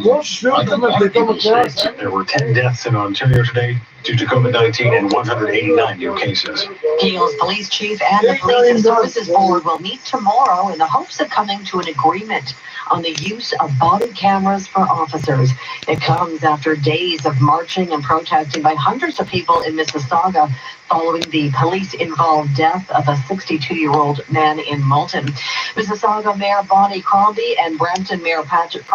S8: Don't shoot
S17: I know
S8: them
S17: a
S8: if
S17: lot
S8: they
S17: of
S8: come
S17: people say
S8: across.
S11: There were 10 deaths in Ontario today due to COVID-19 and 189 new cases.
S3: Keel's police chief and the Police Services Board will meet tomorrow in the hopes of coming to an agreement on the use of body cameras for officers. It comes after days of marching and protesting by hundreds of people in Mississauga following the police-involved death of a 62-year-old man in Moulton. Mississauga Mayor Bonnie Crombie and Brampton Mayor Patrick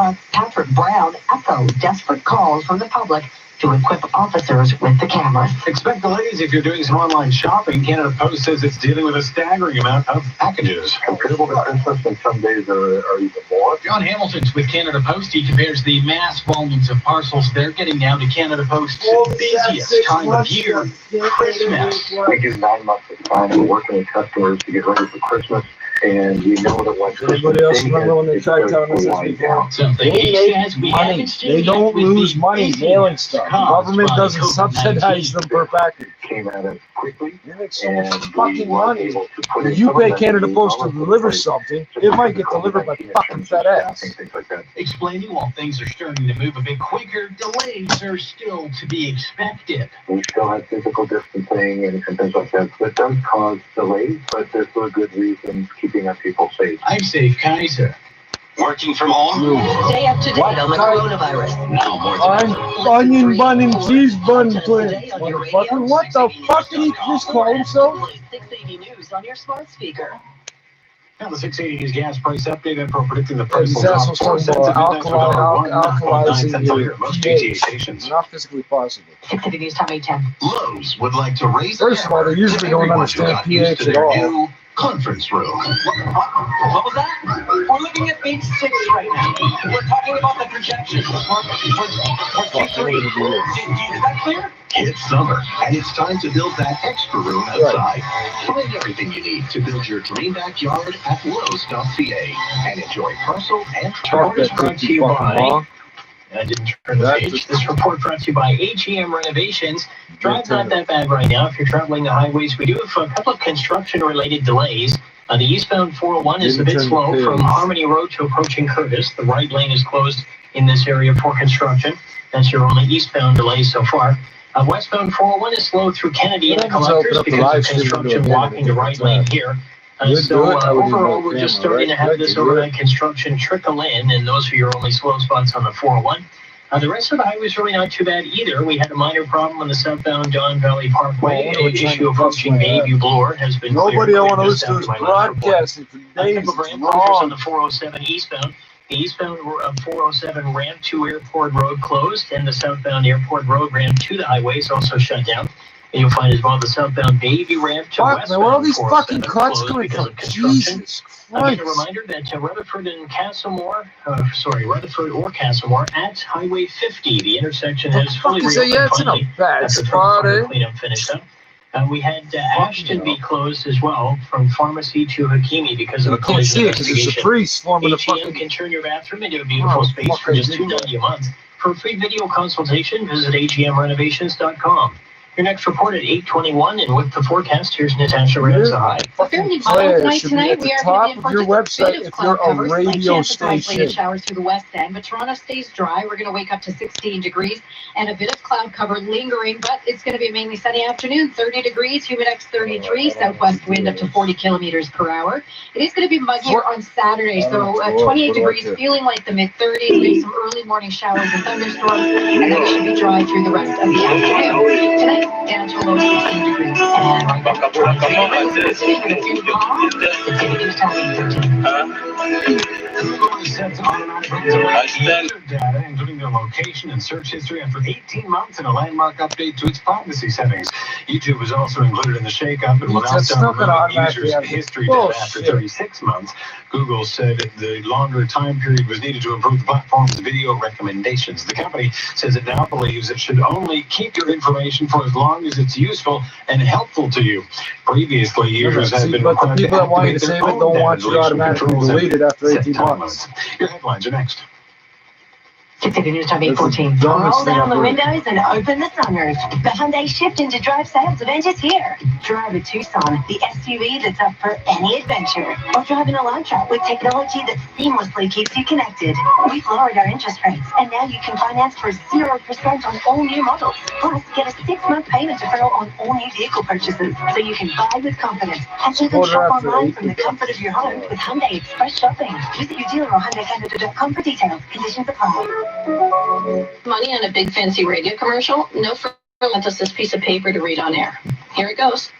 S3: Brown echoed desperate calls from the public to equip officers with the cameras.
S11: Expect delays if you're doing some online shopping. Canada Post says it's dealing with a staggering amount of packages.
S7: Comparable to Christmas, and some days are even more.
S1: John Hamilton's with Canada Post. He compares the mass volumes of parcels they're getting now to Canada Post's busiest time of year, Christmas.
S7: We do 9 months at a time. We're working with customers to get ready for Christmas. And we know that when
S8: Anybody else remember when they tried telling us this before? They make money. They don't lose money mailing stuff. The government doesn't subsidize them per package.
S7: Came at us quickly.
S8: They make so much fucking money. If you pay Canada Post to deliver something, it might get delivered by fucking FedEx.
S1: Explaining while things are starting to move a bit quicker, delays are still to be expected.
S7: We still have physical distancing and things like that. So it does cause delays, but there's for good reasons keeping our people safe.
S1: I'm safe, Kaiser.
S14: Working from home?
S3: Stay up to date on the coronavirus.
S14: Now more
S8: I'm onion bun and cheese bun twin. Motherfucker, what the fuck did he just call himself?
S3: 680 News on your smart speaker.
S11: Now the 680 News gas price update and for predicting the price
S8: These
S11: will drop
S8: assholes
S11: 4
S8: talking
S11: cents
S8: about
S11: at midnight for
S8: alkalizing
S11: $1.09
S8: your
S11: most GTA
S8: pH.
S11: stations.
S8: Not physically possible.
S3: 680 News Time 810.
S14: Lowe's would like to raise
S8: First of all, they usually don't understand pH at all.
S14: Conference room.
S1: What was that? We're looking at page 6 right now. We're talking about the projections for Q3. Is that clear?
S17: It's summer, and it's time to build that extra room outside. Find everything you need to build your dream backyard at Lowe's.ca and enjoy parcel and
S11: Report is brought to you by. I didn't turn the page. This report brought to you by AGM Renovations. Drive's not that bad right now if you're traveling the highways. We do have a couple of construction-related delays. The eastbound 401 is a bit slow from Harmony Road to approaching Curtis. The right lane is closed in this area for construction. That's your only eastbound delay so far. Westbound 401 is slow through Kennedy and the collectors because of construction blocking the right lane here. So overall, we're just starting to have this overnight construction trickle in, and those are your only slow spots on the 401. The rest of the highway is really not too bad either. We had a minor problem on the southbound Don Valley Parkway. An issue approaching Bayview Bloor has been cleared.
S8: Nobody I want to listen to is broadcasting for days.
S11: A couple of ramp closures on the 407 eastbound. The eastbound 407 ramp to Airport Road closed, and the southbound Airport Road ramp to the highway is also shut down. And you'll find as well the southbound Bayview ramp to westbound.
S8: Man, where are all these fucking cuts coming from? Jesus Christ.
S11: A reminder that Rutherford and Castlemore, Rutherford or Castlemore at Highway 50, the intersection has fully reopened.
S8: Yeah, it's in a bad spot, eh?
S11: Cleanup finished up. We had Ashton be closed as well from pharmacy to Hakimi because of a collision investigation.
S8: It's a priest forming a
S11: AGM can turn your bathroom into a beautiful space for just $2.90 a month. For a free video consultation, visit agmrenovations.com.
S18: Your next report at 8:21, and with the forecast, here's Natasha Ramsahai.
S5: A fairly mild night
S8: Should be
S5: tonight.
S8: at
S5: We
S8: the
S5: are
S8: top
S5: going to
S8: of
S5: be
S8: your
S5: in for just a
S8: website
S5: bit of
S8: if
S5: cloud
S8: you're a
S5: cover. Slight
S8: radio
S5: chance of isolated
S8: station.
S5: showers through the west end, but Toronto stays dry. We're going to wake up to 16 degrees and a bit of cloud cover lingering, but it's going to be a mainly sunny afternoon. 30 degrees, humidex 33, southwest wind up to 40 kilometers per hour. It is going to be muggier on Saturday, so 28 degrees, feeling like the mid-30s. Maybe some early morning showers and thunderstorms, and then it should be dry through the rest of the afternoon. Tonight, down to a low 16 degrees. And right now,
S2: data, including their location and search history, after 18 months and a landmark update to its privacy settings. YouTube was also included in the shakeup and will now start removing users' history data after 36 months. Google said the longer time period was needed to improve the platform's video recommendations. The company says it now believes it should only keep your information for as long as it's useful and helpful to you. Previously, users have been required to activate their own data deletion controls
S8: after 18 months.
S2: Your headlines are next.
S3: City News Time 8:14. Roll down the windows and open the sunroof. The Hyundai Shift into Drive sales event is here. Drive a Tucson, the SUV that's up for any adventure. Or drive an Elantra with technology that seamlessly keeps you connected. We've lowered our interest rates, and now you can finance for 0% on all new models. Plus, get a 6-month payment deferral on all new vehicle purchases, so you can buy with confidence and even shop online from the comfort of your home with Hyundai Express Shopping. Visit your dealer or HyundaiCanada.com for details. Conditions apply.
S5: Money on a big fancy radio commercial? No further lent us this piece of paper to read on air. Here it goes.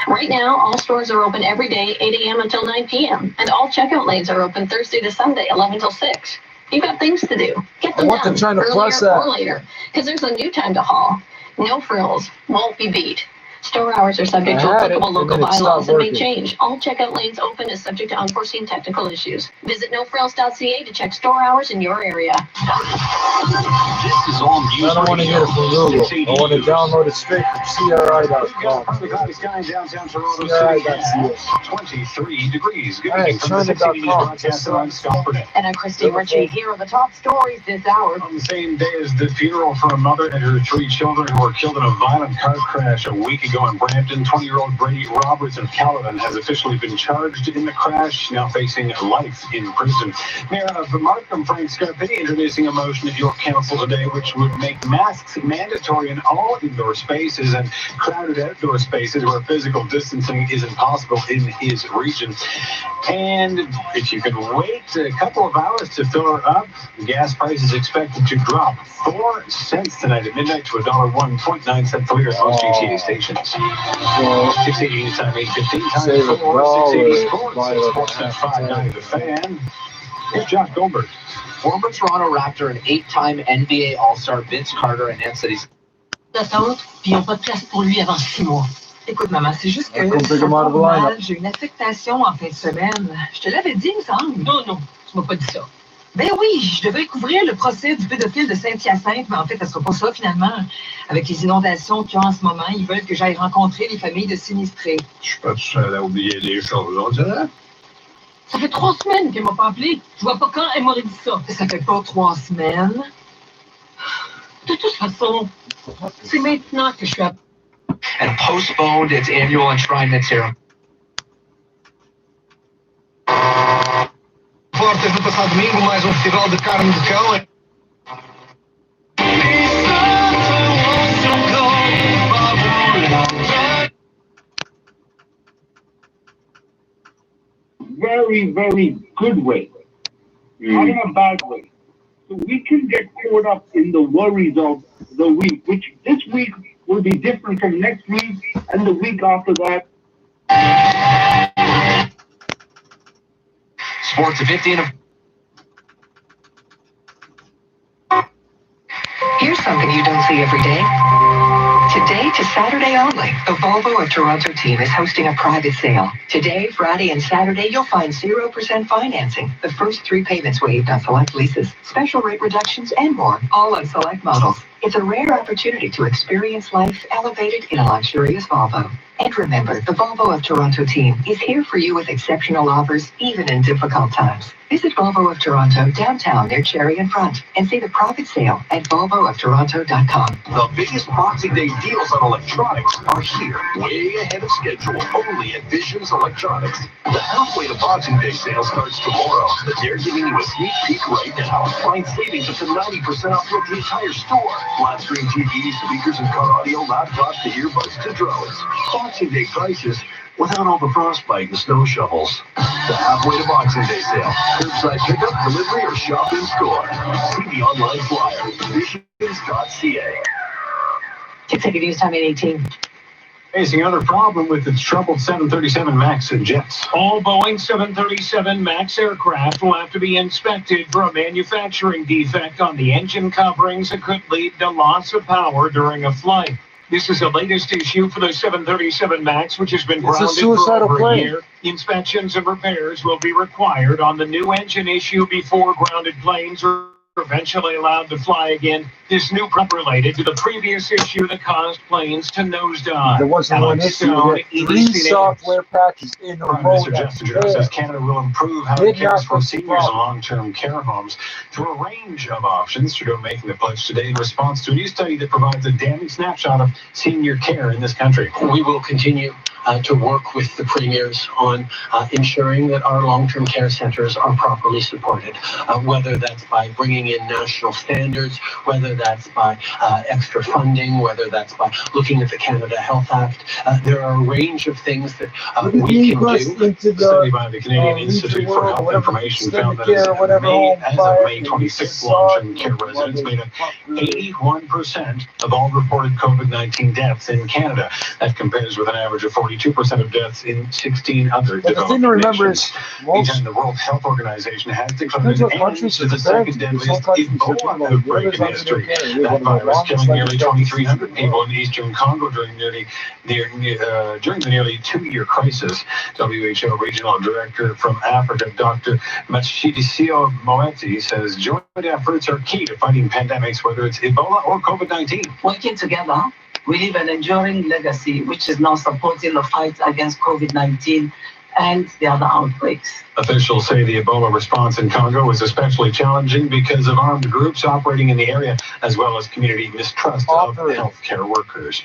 S5: Right now, all stores are open every day, 8 a.m. until 9 p.m. And all checkout lanes are open Thursday to Sunday, 11 till 6. You've got things to do. Get them done earlier or later, because there's a new time to haul. No frills. Won't be beat. Store hours are subject to applicable local bylaws and may change. All checkout lanes open is subject to unforeseen technical issues. Visit nofrills.ca to check store hours in your area.
S2: This is all news.
S8: I don't want to get it from Google. I want to download it straight from CRI.com. CRI.ca.
S2: 23 degrees. Good
S8: Hey,
S2: evening from the 680 broadcaster. I'm Scott Burnett.
S3: And I'm Christine Ritchie. Here are the top stories this hour.
S2: On the same day as the funeral for a mother and her 3 children who were killed in a violent car crash a week ago in Brampton, 20-year-old Brady Roberts of Caledon has officially been charged in the crash, now facing life in prison. Mayor of Markham, Frank Scarpitti, introducing a motion at York Council today which would make masks mandatory in all indoor spaces and crowded outdoor spaces where physical distancing isn't possible in his region. And if you can wait a couple of hours to fill her up, gas prices expected to drop 4 cents tonight at midnight to $1.09 cents a liter at most GTA stations. 680 time 8:15 time 680 sports 6.59 the fan. Here's Josh Goldberg.
S19: Former Toronto Raptor and 8-time NBA All-Star Vince Carter announced that he's
S3: D'attente, puis ils n'ont pas de place pour lui avant 6 mois. Écoute, maman, c'est juste que j'ai une affectation en fin de semaine. Je te l'avais dit, il me semble. Non, tu m'as pas dit ça. Ben oui, je devais couvrir le procès du pédophile de Saint-Hyacinthe, mais en fait, ça sera pas ça finalement. Avec les inondations qu'il y a en ce moment, ils veulent que j'aille rencontrer les familles de sinistrés.
S2: Je suis pas tout seul à oublier des choses, on dirait.
S3: Ça fait 3 semaines qu'elle m'a pas appelé. Je vois pas quand elle m'aurait dit ça. Ça fait pas 3 semaines. De toute façon, c'est maintenant que je suis à...
S19: and postponed its annual enshrinement ceremony.
S15: Forte no passado domingo, mais festival de carne de cão.
S9: Very, very good way, not in a bad way. So we can get caught up in the worries of the week, which this week will be different from next week and the week after that.
S19: Sports at 15.
S3: Here's something you don't see every day. Today to Saturday only, the Volvo of Toronto team is hosting a private sale. Today, Friday, and Saturday, you'll find 0% financing. The first 3 payments waived on select leases, special rate reductions, and more, all on select models. It's a rare opportunity to experience life elevated in a luxurious Volvo. And remember, the Volvo of Toronto team is here for you with exceptional offers, even in difficult times. Visit Volvo of Toronto downtown near Cherry and Front and see the profit sale at volvooftoronto.com.
S17: The biggest Boxing Day deals on electronics are here, way ahead of schedule, only at Visions Electronics. The halfway to Boxing Day sale starts tomorrow, but they're giving you a sneak peek right now. Find savings up to 90% off the entire store. Flat screen TVs, speakers and car audio, laptops to earbuds to drones. Boxing Day prices without all the frostbite and snow shovels. The halfway to Boxing Day sale. Curbside pickup, delivery, or shop in store. See the online flyer. Visions.ca.
S3: 680 News Time 8:18.
S11: Facing another problem with its troubled 737 MAX and jets. All Boeing 737 MAX aircraft will have to be inspected for a manufacturing defect on the engine coverings that could lead to loss of power during a flight. This is the latest issue for the 737 MAX, which has been grounded for over a year. Inspections and repairs will be required on the new engine issue before grounded planes are eventually allowed to fly again. This new problem related to the previous issue that caused planes to nosedive.
S8: There wasn't one issue. Three software patches in a row.
S11: Prime Minister Justin Trudeau says Canada will improve how it cares for seniors in long-term care homes through a range of options. Trudeau making the pledge today in response to a new study that provides a damning snapshot of senior care in this country.
S18: We will continue to work with the premiers on ensuring that our long-term care centres are properly supported, whether that's by bringing in national standards, whether that's by extra funding, whether that's by looking at the Canada Health Act. There are a range of things that we can do.
S11: A study by the Canadian Institute for Health Information found that as of May 26th, long-term care residents made up 81% of all reported COVID-19 deaths in Canada. That compares with an average of 42% of deaths in 16 other developed nations. Meantime, the World Health Organization has declared it as the second deadliest Ebola outbreak in history. That virus killing nearly 2,300 people in eastern Congo during the nearly 2-year crisis. WHO Regional Director from Africa, Dr. Matshidiso Moeti, says joint efforts are key to fighting pandemics, whether it's Ebola or COVID-19.
S13: Working together, we leave an enduring legacy, which is now supporting the fight against COVID-19 and the other outbreaks.
S11: Officials say the Ebola response in Congo was especially challenging because of armed groups operating in the area, as well as community mistrust of healthcare workers.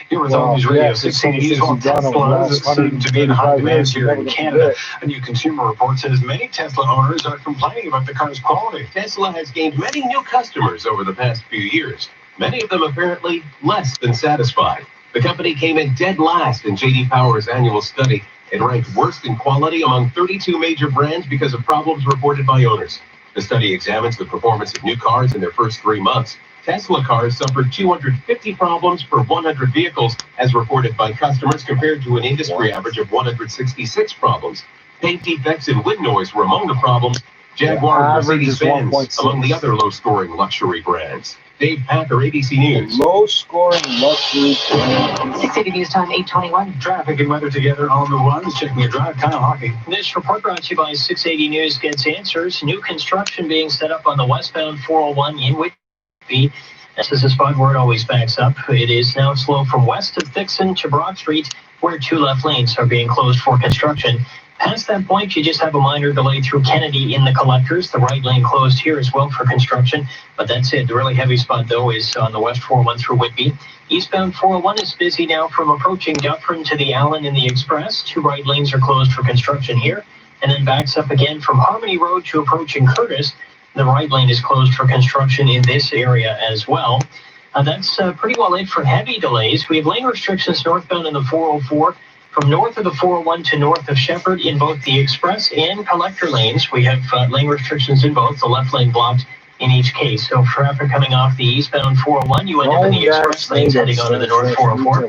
S11: Here with All News Radio 16 News, while Tesla seem to be in high demand here in Canada. A new Consumer Report says many Tesla owners are complaining about the car's quality.
S16: Tesla has gained many new customers over the past few years. Many of them apparently less than satisfied. The company came in dead last in J.D. Power's annual study. It ranked worst in quality among 32 major brands because of problems reported by owners. The study examines the performance of new cars in their first 3 months. Tesla cars suffered 250 problems per 100 vehicles, as reported by customers, compared to an industry average of 166 problems. Paint defects and wind noise were among the problems. Jaguar and Mercedes-Benz among the other low-scoring luxury brands. Dave Packer, ABC News.
S8: Low-scoring luxury.
S3: 680 News Time 8:21.
S11: Traffic and weather together on the ones. Checking your drive. Kyle Hockey.
S18: This report brought to you by 680 News Gets Answers. New construction being set up on the westbound 401 in Whitby. This is a spot where it always backs up. It is now slow from west of Dixon to Broad Street, where 2 left lanes are being closed for construction. Past that point, you just have a minor delay through Kennedy in the collectors. The right lane closed here as well for construction, but that's it. The really heavy spot, though, is on the west 401 through Whitby. Eastbound 401 is busy now from approaching Dufferin to the Allen in the Express. 2 right lanes are closed for construction here, and then backs up again from Harmony Road to approaching Curtis. The right lane is closed for construction in this area as well. That's pretty well it for heavy delays. We have lane restrictions northbound in the 404. From north of the 401 to north of Shepherd in both the express and collector lanes, we have lane restrictions in both, the left lane blocked in each case. So traffic coming off the eastbound 401, you end up in the express lanes heading on to the north 404.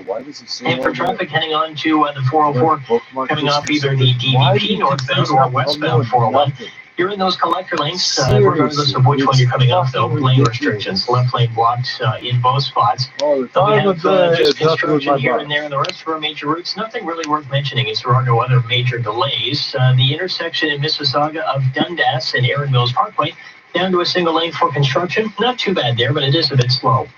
S18: And for traffic heading on to the 404, coming off either the DVP northbound or westbound 401, you're in those collector lanes, regardless of which one you're coming off, though. Lane restrictions, left lane blocked in both spots. So we have just construction here and there, and the rest of our major routes, nothing really worth mentioning as there are no other major delays. The intersection in Mississauga of Dundas and Erin Mills Parkway, down to a single lane for construction. Not too bad there, but it is a bit slow.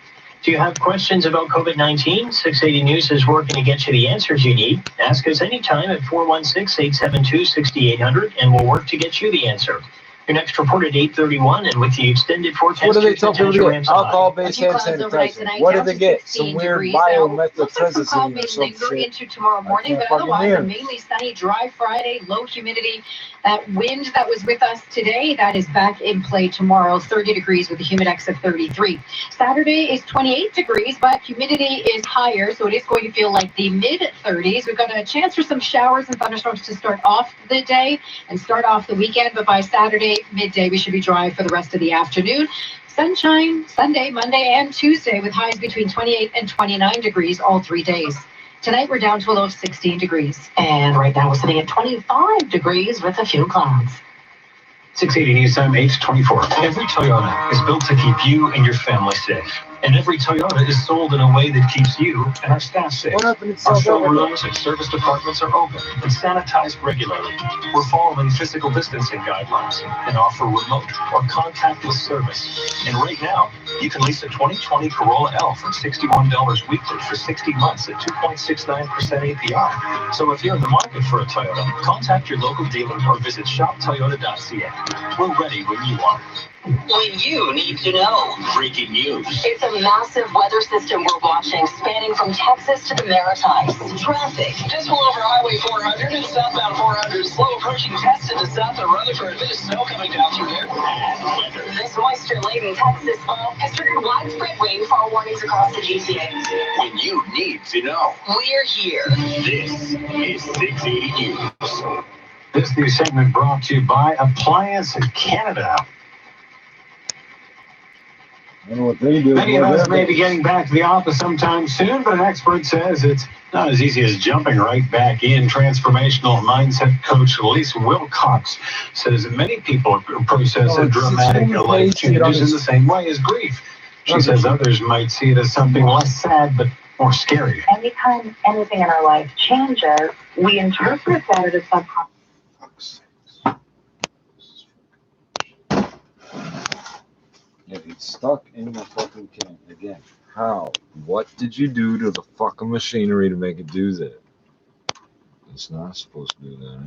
S18: Do you have questions about COVID-19? 680 News is working to get you the answers you need. Ask us anytime at 416-872-6800, and we'll work to get you the answer. Your next report at 8:31, and with the extended forecast.
S8: What do they tell people to get? Alcohol-based hand sanitizer. What did they get? Some weird biomethatrexazine or some shit.
S5: Into tomorrow morning, but otherwise a mainly sunny, dry Friday, low humidity. That wind that was with us today, that is back in play tomorrow. 30 degrees with a humidex of 33. Saturday is 28 degrees, but humidity is higher, so it is going to feel like the mid-30s. We've got a chance for some showers and thunderstorms to start off the day and start off the weekend, but by Saturday midday, we should be dry for the rest of the afternoon. Sunshine Sunday, Monday, and Tuesday with highs between 28 and 29 degrees all 3 days. Tonight, we're down to a low of 16 degrees. And right now, we're sitting at 25 degrees with a few clouds.
S11: 680 News Time, 8:24. Every Toyota is built to keep you and your family safe. And every Toyota is sold in a way that keeps you and our staff safe. Our showrooms and service departments are open and sanitized regularly. We're following physical distancing guidelines and offer remote or contactless service. And right now, you can lease a 2020 Corolla L for $61 weekly for 60 months at 2.69% APR. So if you're in the market for a Toyota, contact your local dealer or visit shoptoyota.ca. We're ready when you are.
S6: When you need to know.
S11: Breaking news.
S6: It's a massive weather system we're watching, spanning from Texas to the Maritimes. Traffic.
S20: Just pull over Highway 400 and southbound 400. Slow approaching Tustin to south of Rutherford. A bit of snow coming down through there.
S6: This moisture-laden Texas fall has triggered widespread rainfall warnings across the GTA.
S20: When you need to know.
S6: We're here.
S20: This is 680 News.
S11: This news segment brought to you by Appliance Canada.
S8: I don't know what they do.
S11: Many of us may be getting back to the office sometime soon, but an expert says it's not as easy as jumping right back in. Transformational mindset coach Lisa Wilcox says that many people process dramatic life changes in the same way as grief. She says others might see it as something less sad, but more scary.
S23: Anytime anything in our life changes, we interpret that as subconscious.
S8: Yeah, he's stuck in the fucking can again. How? What did you do to the fucking machinery to make it do that? It's not supposed to do that.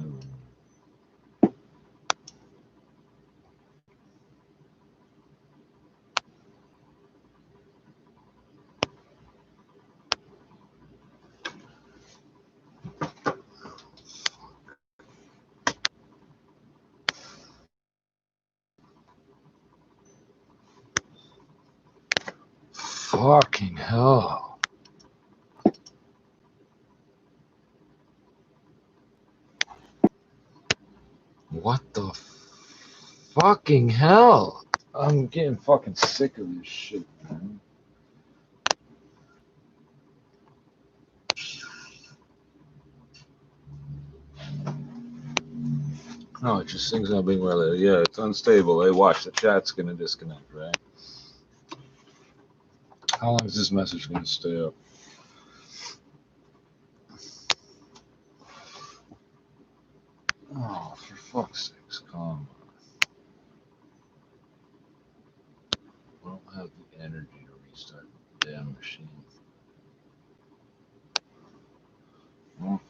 S8: Fucking hell. What the fucking hell? I'm getting fucking sick of this shit, man. No, it just things not being well. Yeah, it's unstable. Hey, watch, the chat's gonna disconnect, right? How long is this message going to stay up? Oh, for fuck's sakes, calm. I don't have the energy to restart the damn machine.